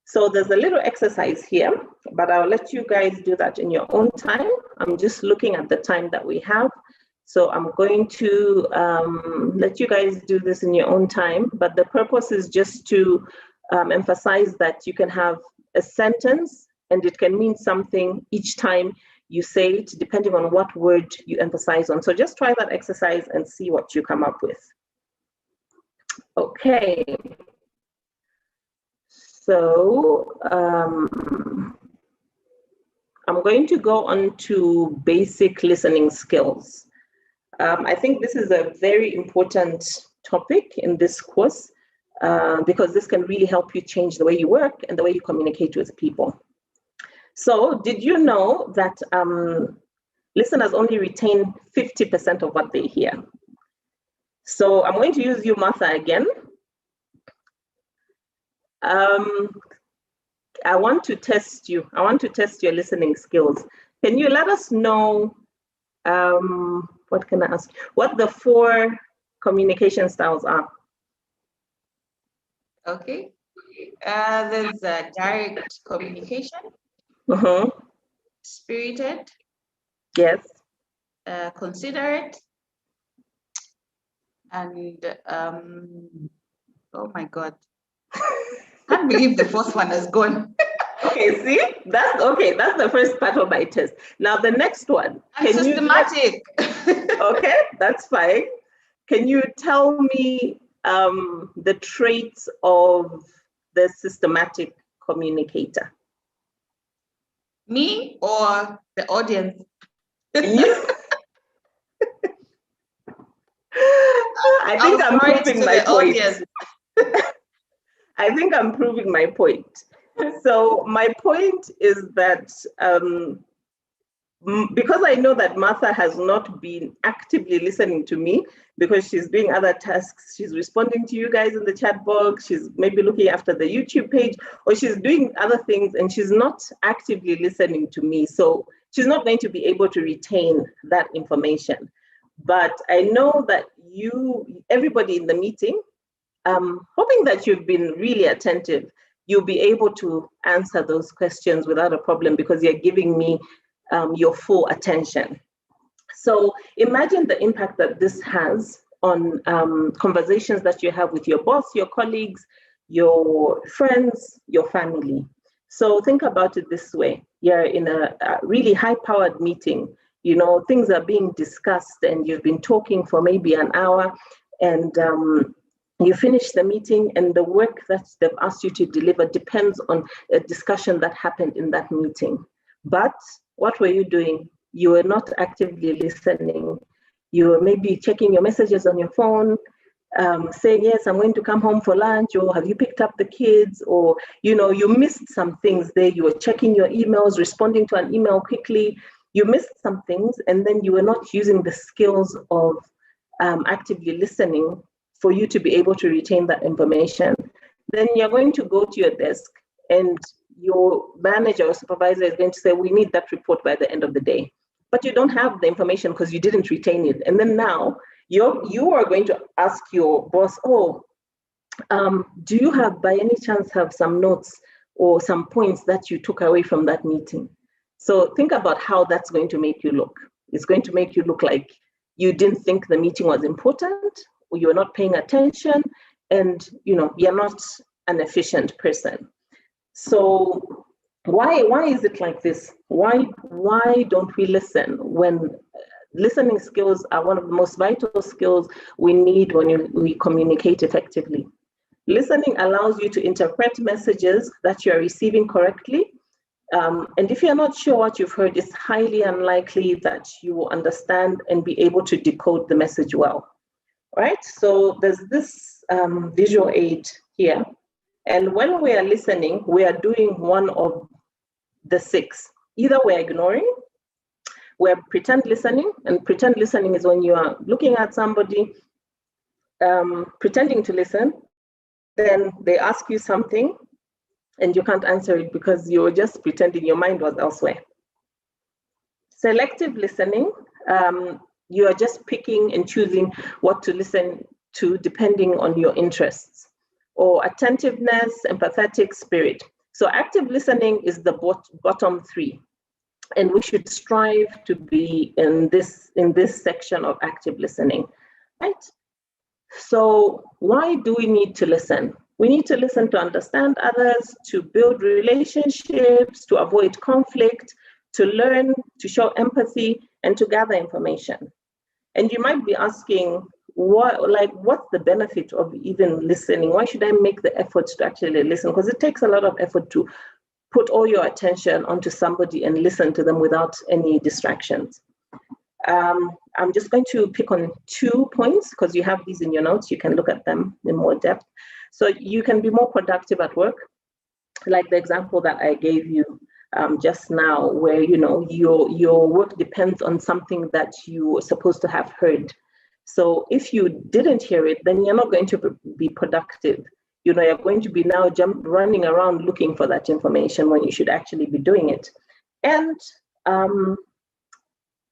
So there's a little exercise here, but I'll let you guys do that in your own time. I'm just looking at the time that we have. So I'm going to let you guys do this in your own time, but the purpose is just to emphasize that you can have a sentence, and it can mean something each time you say it, depending on what word you emphasize on. So just try that exercise and see what you come up with. Okay. So I'm going to go on to basic listening skills. I think this is a very important topic in this course because this can really help you change the way you work and the way you communicate with people. So did you know that listeners only retain 50% of what they hear? So I'm going to use you, Martha, again. I want to test you. I want to test your listening skills. Can you let us know, what can I ask? What the 4 communication styles are? Okay. There's direct communication, spirited, Yes. considerate, and oh my God. Can't believe the 4th one has gone. Okay, see, that's okay. That's the first part of my test. Now the next one. I'm systematic. Okay, that's fine. Can you tell me the traits of the systematic communicator? Me or the audience? You. I think I'm proving my point. I think I'm proving my point. So my point is that because I know that Martha has not been actively listening to me because she's doing other tasks, she's responding to you guys in the chat box, she's maybe looking after the YouTube page, or she's doing other things and she's not actively listening to me. So she's not going to be able to retain that information. But I know that everybody in the meeting, hoping that you've been really attentive, you'll be able to answer those questions without a problem because you're giving me your full attention. So imagine the impact that this has on conversations that you have with your boss, your colleagues, your friends, your family. So think about it this way. You're in a really high-powered meeting. You know, things are being discussed and you've been talking for maybe an hour and you finish the meeting and the work that they've asked you to deliver depends on a discussion that happened in that meeting. But what were you doing? You were not actively listening. You were maybe checking your messages on your phone, saying, yes, I'm going to come home for lunch, or have you picked up the kids? Or, you know, you missed some things there. You were checking your emails, responding to an email quickly. You missed some things, and then you were not using the skills of actively listening for you to be able to retain that information. Then you're going to go to your desk and your manager or supervisor is going to say, we need that report by the end of the day. But you don't have the information because you didn't retain it. And then now you are going to ask your boss, do you have by any chance have some notes or some points that you took away from that meeting? So think about how that's going to make you look. It's going to make you look like you didn't think the meeting was important, or you're not paying attention, and you're not an efficient person. So why is it like this? Why don't we listen when listening skills are one of the most vital skills we need when we communicate effectively? Listening allows you to interpret messages that you are receiving correctly. And if you're not sure what you've heard, it's highly unlikely that you will understand and be able to decode the message well. Right? So there's this visual aid here. And when we are listening, we are doing one of the 6. Either we're ignoring, we're pretend listening, and pretend listening is when you are looking at somebody, pretending to listen, then they ask you something, and you can't answer it because you're just pretending your mind was elsewhere. Selective listening, you are just picking and choosing what to listen to depending on your interests. Or attentiveness, empathetic, spirit. So active listening is the bottom 3. And we should strive to be in this section of active listening, right? So why do we need to listen? We need to listen to understand others, to build relationships, to avoid conflict, to learn, to show empathy, and to gather information. And you might be asking, what's the benefit of even listening? Why should I make the effort to actually listen? Because it takes a lot of effort to put all your attention onto somebody and listen to them without any distractions. I'm just going to pick on 2 points because you have these in your notes. You can look at them in more depth. So you can be more productive at work, like the example that I gave you just now, where your work depends on something that you were supposed to have heard. So if you didn't hear it, then you're not going to be productive. You're going to be now running around looking for that information when you should actually be doing it. And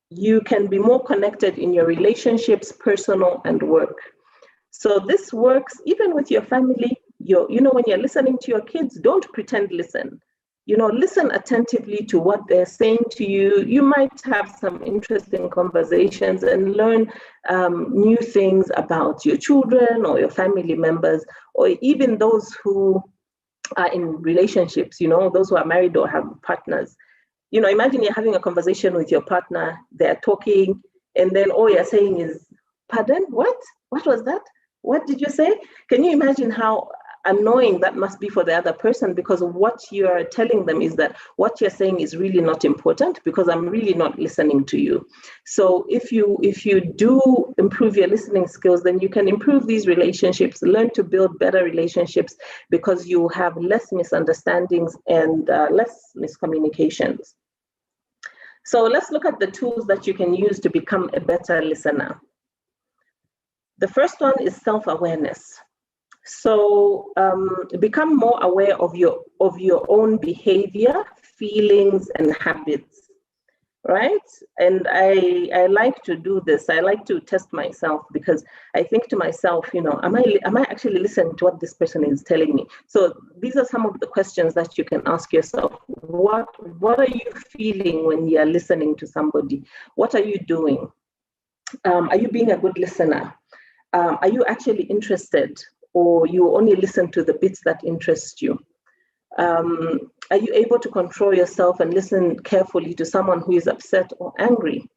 you can be more connected in your relationships, personal and work. So this works even with your family. When you're listening to your kids, don't pretend listen. Listen attentively to what they're saying to you. You might have some interesting conversations and learn new things about your children or your family members, or even those who are in relationships, those who are married or have partners. Imagine you're having a conversation with your partner, they're talking, and then all you're saying is, pardon, what? What was that? What did you say? Can you imagine how annoying that must be for the other person? Because what you're telling them is that what you're saying is really not important because I'm really not listening to you. So if you do improve your listening skills, then you can improve these relationships, learn to build better relationships because you have less misunderstandings and less miscommunications. So let's look at the tools that you can use to become a better listener. The first one is self-awareness. So become more aware of your own behavior, feelings, and habits, right? And I like to do this. I like to test myself because I think to myself, am I actually listening to what this person is telling me? So these are some of the questions that you can ask yourself. What are you feeling when you're listening to somebody? What are you doing? Are you being a good listener? Are you actually interested? Or you only listen to the bits that interest you? Are you able to control yourself and listen carefully to someone who is upset or angry?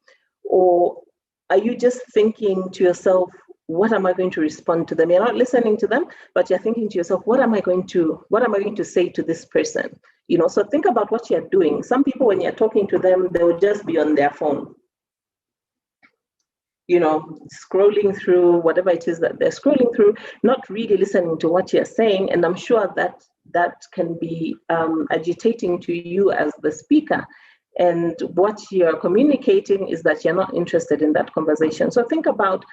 Or are you just thinking to yourself, what am I going to respond to them? You're not listening to them, but you're thinking to yourself, what am I going to say to this person? So think about what you're doing. Some people, when you're talking to them, they will just be on their phone, scrolling through whatever it is that they're scrolling through, not really listening to what you're saying. And I'm sure that can be agitating to you as the speaker. And what you're communicating is that you're not interested in that conversation. So think about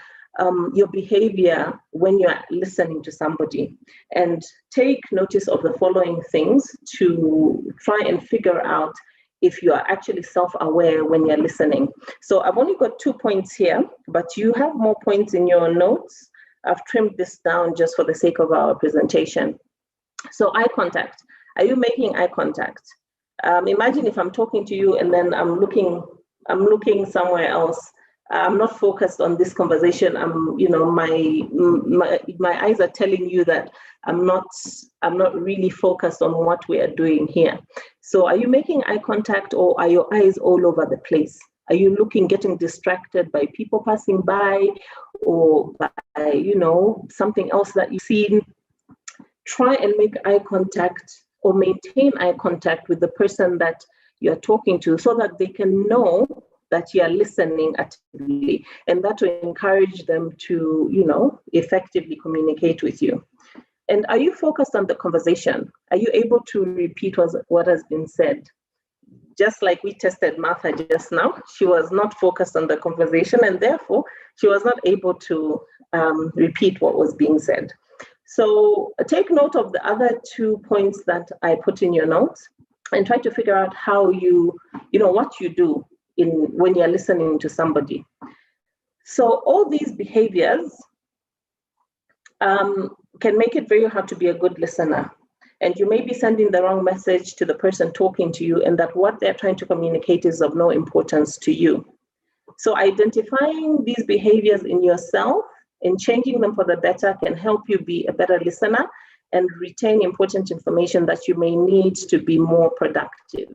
your behavior when you're listening to somebody and take notice of the following things to try and figure out if you are actually self-aware when you're listening. So I've only got 2 points here, but you have more points in your notes. I've trimmed this down just for the sake of our presentation. So eye contact. Are you making eye contact? Imagine if I'm talking to you and then I'm looking somewhere else. I'm not focused on this conversation. My eyes are telling you that I'm not really focused on what we are doing here. So are you making eye contact, or are your eyes all over the place? Are you getting distracted by people passing by, or by something else that you've seen? Try and make eye contact or maintain eye contact with the person that you're talking to, so that they can know that you are listening actively, and that will encourage them to, effectively communicate with you. And are you focused on the conversation? Are you able to repeat what has been said? Just like we tested Martha just now, she was not focused on the conversation, and therefore she was not able to repeat what was being said. So take note of the other 2 points that I put in your notes, and try to figure out how what you do when you're listening to somebody. So all these behaviors can make it very hard to be a good listener. And you may be sending the wrong message to the person talking to you, and that what they're trying to communicate is of no importance to you. So identifying these behaviors in yourself and changing them for the better can help you be a better listener and retain important information that you may need to be more productive.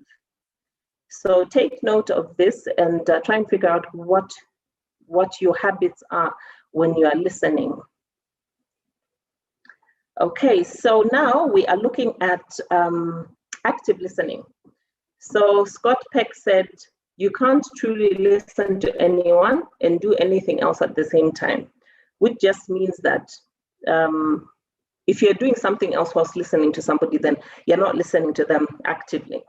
So take note of this and try and figure out what your habits are when you are listening. Okay, so now we are looking at active listening. So Scott Peck said, you can't truly listen to anyone and do anything else at the same time, which just means that if you're doing something else whilst listening to somebody, then you're not listening to them actively.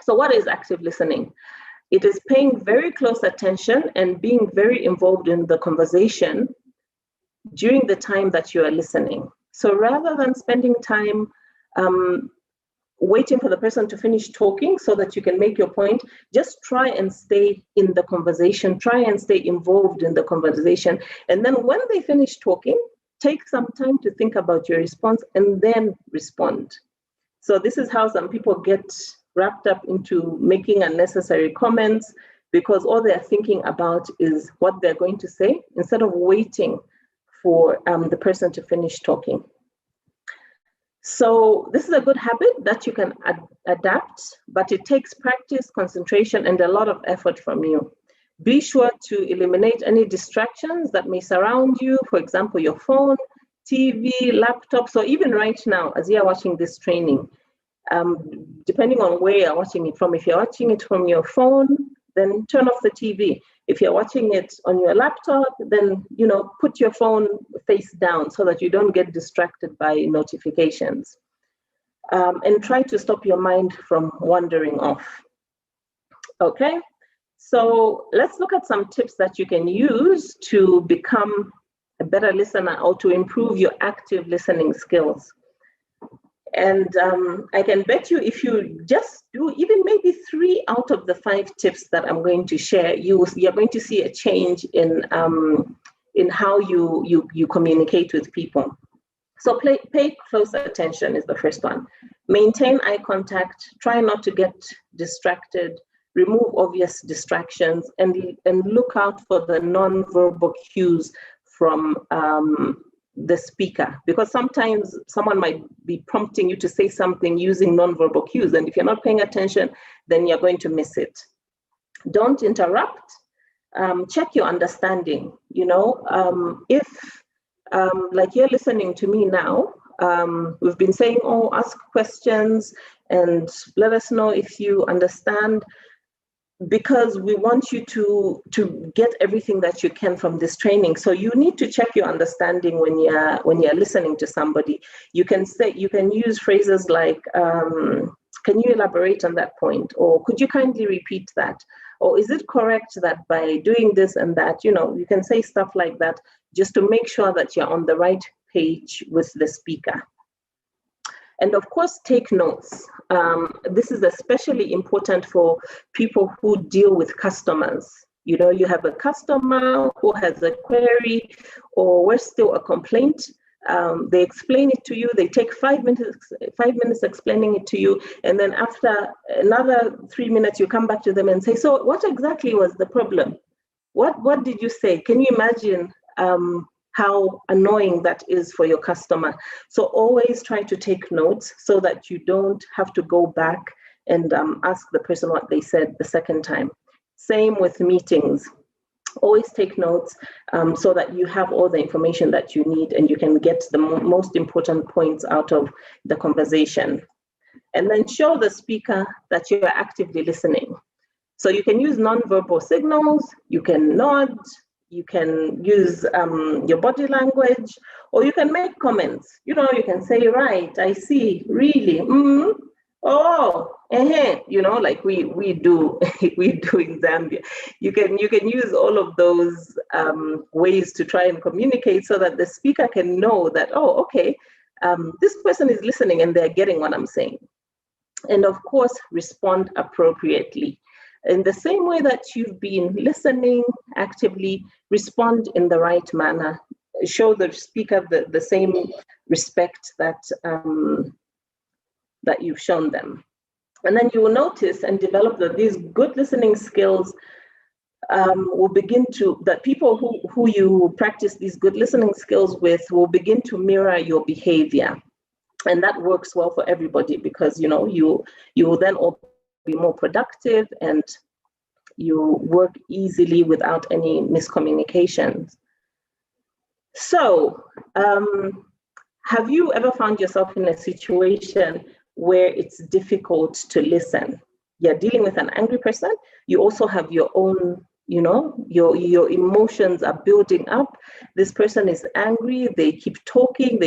So what is active listening? It is paying very close attention and being very involved in the conversation during the time that you are listening. So rather than spending time waiting for the person to finish talking so that you can make your point, just try and stay in the conversation, try and stay involved in the conversation. And then when they finish talking, take some time to think about your response and then respond. So this is how some people get wrapped up into making unnecessary comments, because all they're thinking about is what they're going to say instead of waiting for the person to finish talking. So this is a good habit that you can adapt, but it takes practice, concentration, and a lot of effort from you. Be sure to eliminate any distractions that may surround you, for example, your phone, TV, laptops, or even right now, as you're watching this training, depending on where you're watching it from. If you're watching it from your phone, then turn off the TV. If you're watching it on your laptop, then put your phone face down so that you don't get distracted by notifications. And try to stop your mind from wandering off. Okay, so let's look at some tips that you can use to become a better listener or to improve your active listening skills. And I can bet you if you just do even maybe 3 out of the 5 tips that I'm going to share, you're going to see a change in how you communicate with people. So pay close attention is the first one. Maintain eye contact, try not to get distracted, remove obvious distractions, and look out for the non-verbal cues from the speaker, because sometimes someone might be prompting you to say something using nonverbal cues, and if you're not paying attention, then you're going to miss it. Don't interrupt. Check your understanding. If like you're listening to me now, we've been saying, ask questions and let us know if you understand, because we want you to get everything that you can from this training. So you need to check your understanding when you're listening to somebody. You can use phrases like, can you elaborate on that point? Or could you kindly repeat that? Or is it correct that by doing this and that, you can say stuff like that just to make sure that you're on the right page with the speaker. And of course, take notes. This is especially important for people who deal with customers. You have a customer who has a query or worse still, a complaint. They explain it to you. They take 5 minutes explaining it to you. And then after another 3 minutes, you come back to them and say, so what exactly was the problem? What did you say? Can you imagine how annoying that is for your customer? So always try to take notes so that you don't have to go back and ask the person what they said the second time. Same with meetings. Always take notes so that you have all the information that you need and you can get the most important points out of the conversation. And then show the speaker that you are actively listening. So you can use nonverbal signals, you can nod, you can use your body language, or you can make comments. You can say, right, I see, really, oh, like we do in Zambia. You can use all of those ways to try and communicate so that the speaker can know that, oh, okay, this person is listening and they're getting what I'm saying. And of course, respond appropriately. In the same way that you've been listening actively, respond in the right manner. Show the speaker the same respect that you've shown them. And then you will notice and develop that these good listening skills that people who you practice these good listening skills with will begin to mirror your behavior. And that works well for everybody because, you will then all be more productive and you work easily without any miscommunications. So, have you ever found yourself in a situation where it's difficult to listen? You're dealing with an angry person. You also have your own, your emotions are building up. This person is angry. They keep talking,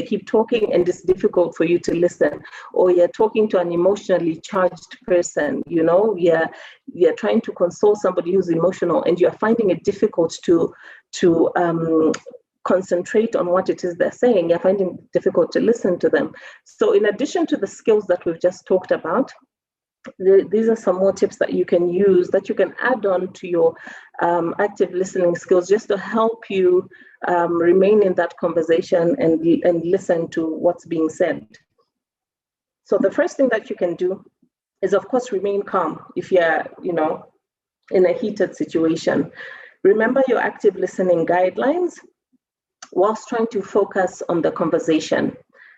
and it's difficult for you to listen. Or you're talking to an emotionally charged person, you're trying to console somebody who's emotional, and you're finding it difficult to concentrate on what it is they're saying. You're finding it difficult to listen to them. So in addition to the skills that we've just talked about, these are some more tips that you can use, that you can add on to your active listening skills, just to help you remain in that conversation and listen to what's being said. So the first thing that you can do is, of course, remain calm if you're, in a heated situation. Remember your active listening guidelines whilst trying to focus on the conversation.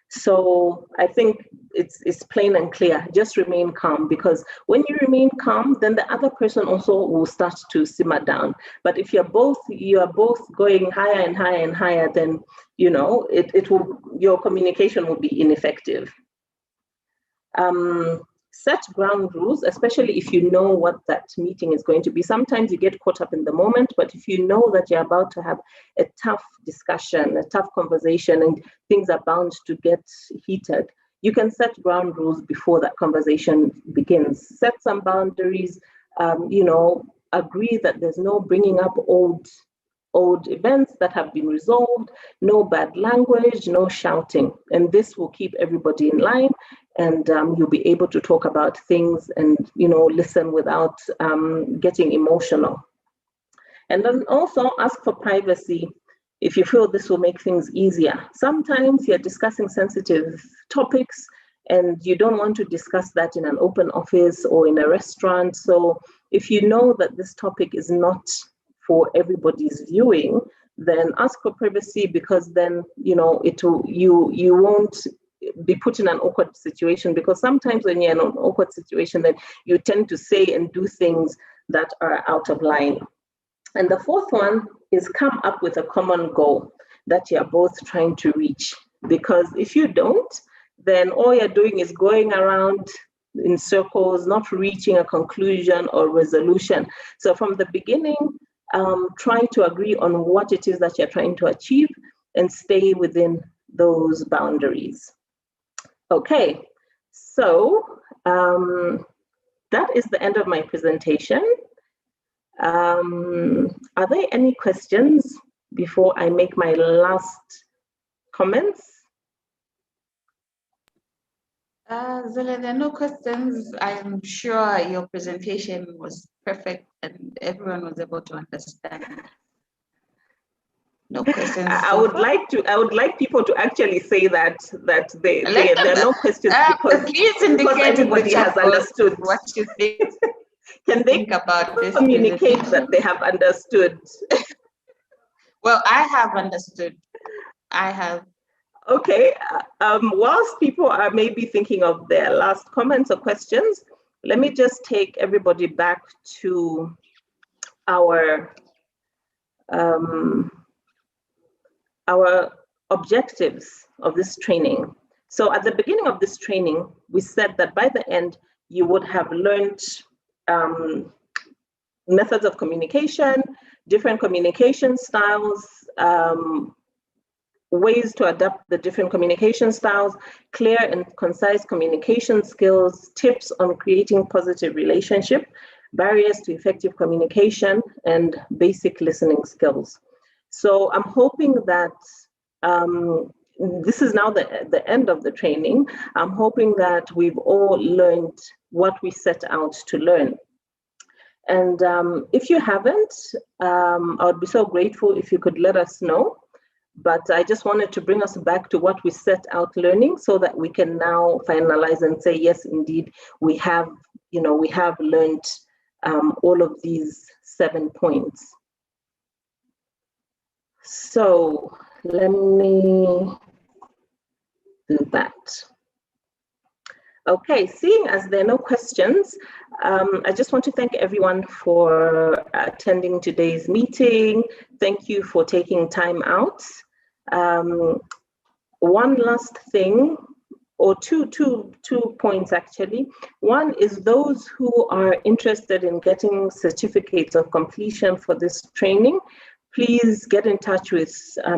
So I think it's plain and clear. Just remain calm, because when you remain calm, then the other person also will start to simmer down. But if you are both going higher and higher and higher, then your communication will be ineffective. Set ground rules, especially if you know what that meeting is going to be. Sometimes you get caught up in the moment, but if you know that you're about to have a tough discussion, a tough conversation, and things are bound to get heated, you can set ground rules before that conversation begins. Set some boundaries, agree that there's no bringing up old events that have been resolved, no bad language, no shouting. And this will keep everybody in line, and you'll be able to talk about things and, listen without getting emotional. And then also ask for privacy if you feel this will make things easier. Sometimes you're discussing sensitive topics and you don't want to discuss that in an open office or in a restaurant. So if you know that this topic is not for everybody's viewing, then ask for privacy, because then you won't be put in an awkward situation, because sometimes when you're in an awkward situation, then you tend to say and do things that are out of line. And the fourth one is come up with a common goal that you're both trying to reach, because if you don't, then all you're doing is going around in circles, not reaching a conclusion or resolution. So from the beginning, try to agree on what it is that you're trying to achieve and stay within those boundaries. Okay, so that is the end of my presentation. Are there any questions before I make my last comments? Zele, there are no questions. I'm sure your presentation was perfect and everyone was able to understand. No questions. I would like people to actually say that there are no questions, because please indicate everybody has understood what you think. Can they think about this? Communicate that they have understood? Well, I have understood. I have. Okay. Whilst people are maybe thinking of their last comments or questions, let me just take everybody back to our objectives of this training. So at the beginning of this training, we said that by the end, you would have learned methods of communication, different communication styles, ways to adapt the different communication styles, clear and concise communication skills, tips on creating positive relationship, barriers to effective communication, and basic listening skills. So I'm hoping that this is now the end of the training. I'm hoping that we've all learned what we set out to learn. And if you haven't, I would be so grateful if you could let us know. But I just wanted to bring us back to what we set out learning, so that we can now finalize and say, yes, indeed, we have learned all of these 7 points. So let me do that. Okay, seeing as there are no questions, I just want to thank everyone for attending today's meeting. Thank you for taking time out. One last thing, or two points actually. One is those who are interested in getting certificates of completion for this training, please get in touch with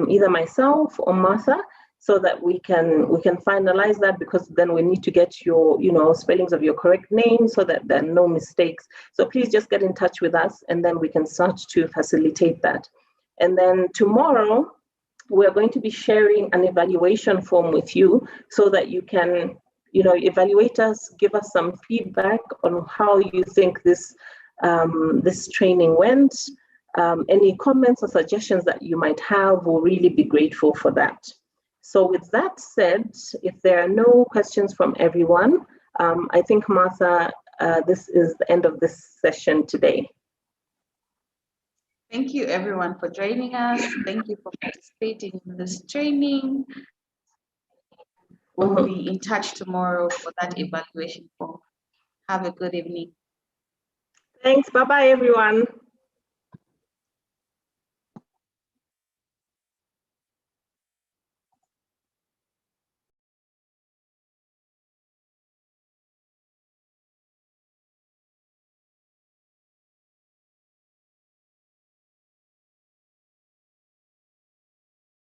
either myself or Martha, so that we can finalize that, because then we need to get your spellings of your correct name so that there are no mistakes. So please just get in touch with us, and then we can start to facilitate that. And then tomorrow we're going to be sharing an evaluation form with you, so that you can evaluate us, give us some feedback on how you think this training went. Any comments or suggestions that you might have, we'll really be grateful for that. So with that said, if there are no questions from everyone, I think, Martha, this is the end of this session today. Thank you everyone for joining us. Thank you for participating in this training. We'll be in touch tomorrow for that evaluation form. Have a good evening. Thanks. Bye-bye, everyone.